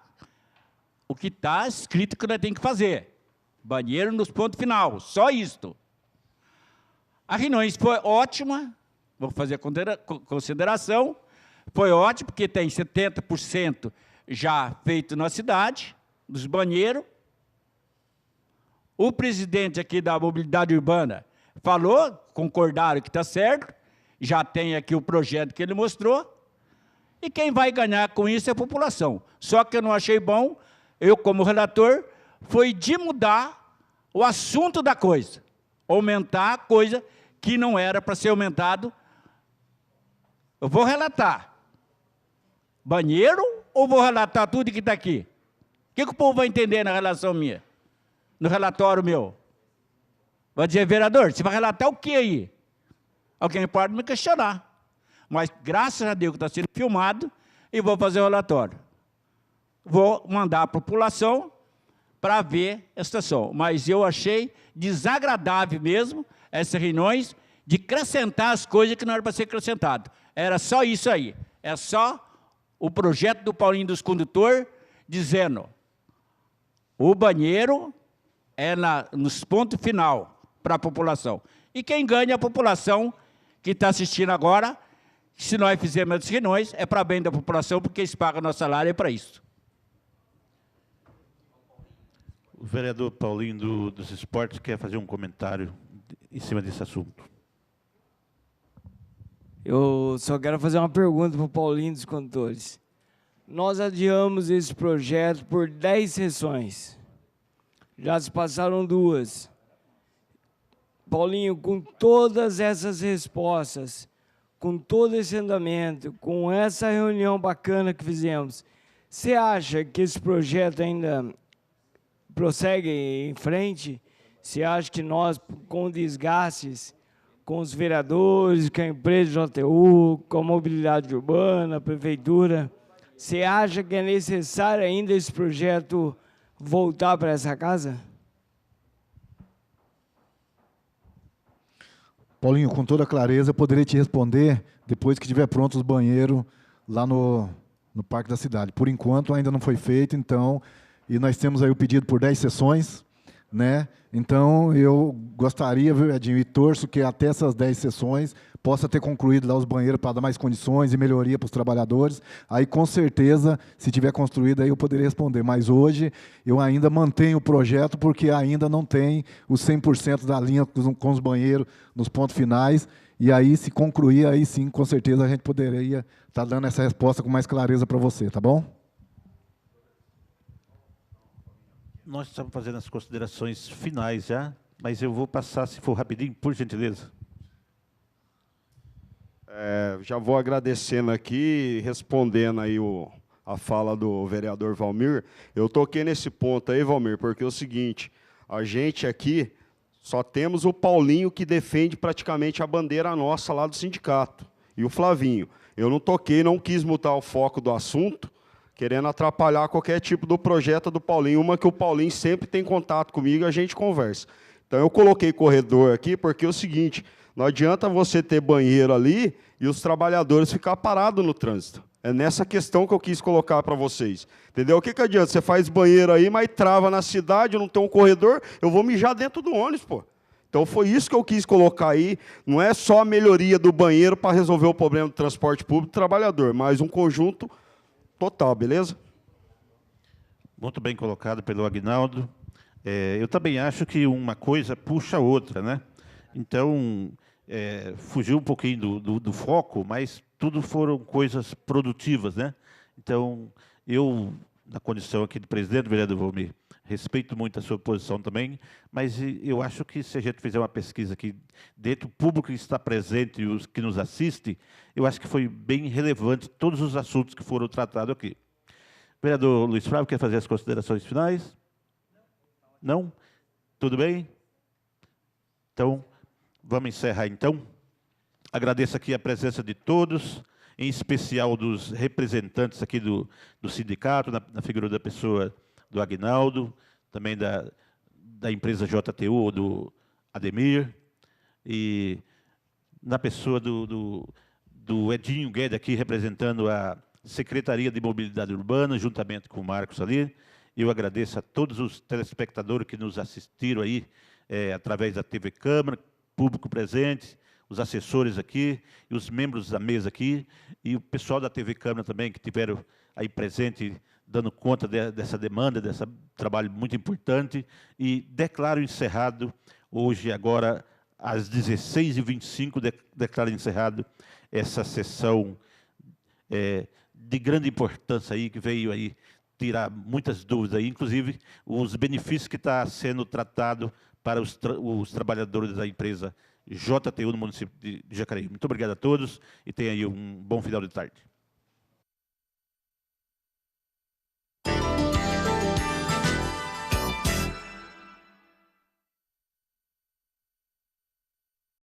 Speaker 2: escrito que nós temos que fazer. Banheiro nos pontos final, só isto. A reunião foi ótima, vou fazer a consideração, foi ótimo, porque tem 70% já feito na cidade, dos banheiros. O presidente aqui da mobilidade urbana falou, concordaram que está certo, já tem aqui o projeto que ele mostrou, e quem vai ganhar com isso é a população. Só que eu não achei bom, eu como relator, foi de mudar o assunto da coisa, aumentar a coisa que não era para ser aumentado. Eu vou relatar banheiro ou vou relatar tudo que está aqui? O que o povo vai entender na relação minha? No relatório meu? Vai dizer, vereador, você vai relatar o que aí? Alguém pode me questionar. Mas, graças a Deus, que está sendo filmado, e vou fazer o relatório. Vou mandar a população para ver a situação. Mas eu achei desagradável mesmo essas reuniões de acrescentar as coisas que não eram para ser acrescentado. Era só isso aí. É só o projeto do Paulinho dos Condutores dizendo o banheiro é nos pontos final para a população. E quem ganha é a população que está assistindo agora. Se nós fizermos as reuniões, é para bem da população, porque eles pagam nosso salário para isso.
Speaker 1: O vereador Paulinho dos Esportes quer fazer um comentário em cima desse assunto.
Speaker 7: Eu só quero fazer uma pergunta para o Paulinho dos Condutores. Nós adiamos esse projeto por 10 sessões. Já se passaram 2. Paulinho, com todas essas respostas, com todo esse andamento, com essa reunião bacana que fizemos, você acha que esse projeto ainda prossegue em frente? Você acha que nós, com desgastes, com os vereadores, com a empresa JTU, com a mobilidade urbana, a prefeitura, você acha que é necessário ainda esse projeto voltar para essa casa?
Speaker 4: Paulinho, com toda clareza, eu poderia te responder depois que estiver pronto os banheiros lá no Parque da Cidade. Por enquanto, ainda não foi feito, então, e nós temos aí o pedido por 10 sessões, né? Então, eu gostaria, viu, Edinho, e torço que até essas 10 sessões possa ter concluído lá os banheiros para dar mais condições e melhoria para os trabalhadores. Aí, com certeza, se tiver construído, aí eu poderia responder. Mas hoje, eu ainda mantenho o projeto, porque ainda não tem os 100% da linha com os banheiros nos pontos finais. E aí, se concluir, aí sim, com certeza, a gente poderia estar dando essa resposta com mais clareza para você, tá bom?
Speaker 1: Nós estamos fazendo as considerações finais já, mas eu vou passar, se for rapidinho, por gentileza.
Speaker 6: Já vou agradecendo aqui, respondendo aí a fala do vereador Valmir. Eu toquei nesse ponto aí, Valmir, porque é o seguinte, a gente aqui só temos o Paulinho que defende praticamente a bandeira nossa lá do sindicato, e o Flavinho. Eu não toquei, não quis mudar o foco do assunto, querendo atrapalhar qualquer tipo do projeto do Paulinho, uma que o Paulinho sempre tem contato comigo e a gente conversa. Então, eu coloquei corredor aqui porque é o seguinte, não adianta você ter banheiro ali e os trabalhadores ficar parados no trânsito. É nessa questão que eu quis colocar para vocês. Entendeu? O que adianta? Você faz banheiro aí, mas trava na cidade, não tem um corredor, eu vou mijar dentro do ônibus, pô. Então, foi isso que eu quis colocar aí. Não é só a melhoria do banheiro para resolver o problema do transporte público do trabalhador, mas um conjunto total, beleza?
Speaker 1: Muito bem colocado pelo Aguinaldo. Eu também acho que uma coisa puxa a outra, né? Então, fugiu um pouquinho do foco, mas tudo foram coisas produtivas, né? Então, eu, na condição aqui de presidente, vereador Valmir, respeito muito a sua posição também, mas eu acho que se a gente fizer uma pesquisa aqui, dentro do público que está presente e os que nos assiste, eu acho que foi bem relevante todos os assuntos que foram tratados aqui. Vereador Luiz Flávio, quer fazer as considerações finais? Não? Tudo bem? Então, vamos encerrar, então. Agradeço aqui a presença de todos, em especial dos representantes aqui do sindicato, na figura da pessoa do Aguinaldo, também da empresa JTU, do Ademir, e na pessoa do Edinho Guedes, aqui representando a Secretaria de Mobilidade Urbana, juntamente com o Marcos ali. Eu agradeço a todos os telespectadores que nos assistiram aí, através da TV Câmara, público presente, os assessores aqui, e os membros da mesa aqui, e o pessoal da TV Câmara também, que tiveram aí presente, dando conta dessa demanda, desse trabalho muito importante, e declaro encerrado, hoje, agora, às 16h25, declaro encerrado essa sessão de grande importância aí, que veio aí tirar muitas dúvidas aí, inclusive os benefícios que está sendo tratado para os trabalhadores da empresa JTU no município de Jacareí. Muito obrigado a todos e tenham aí um bom final de tarde.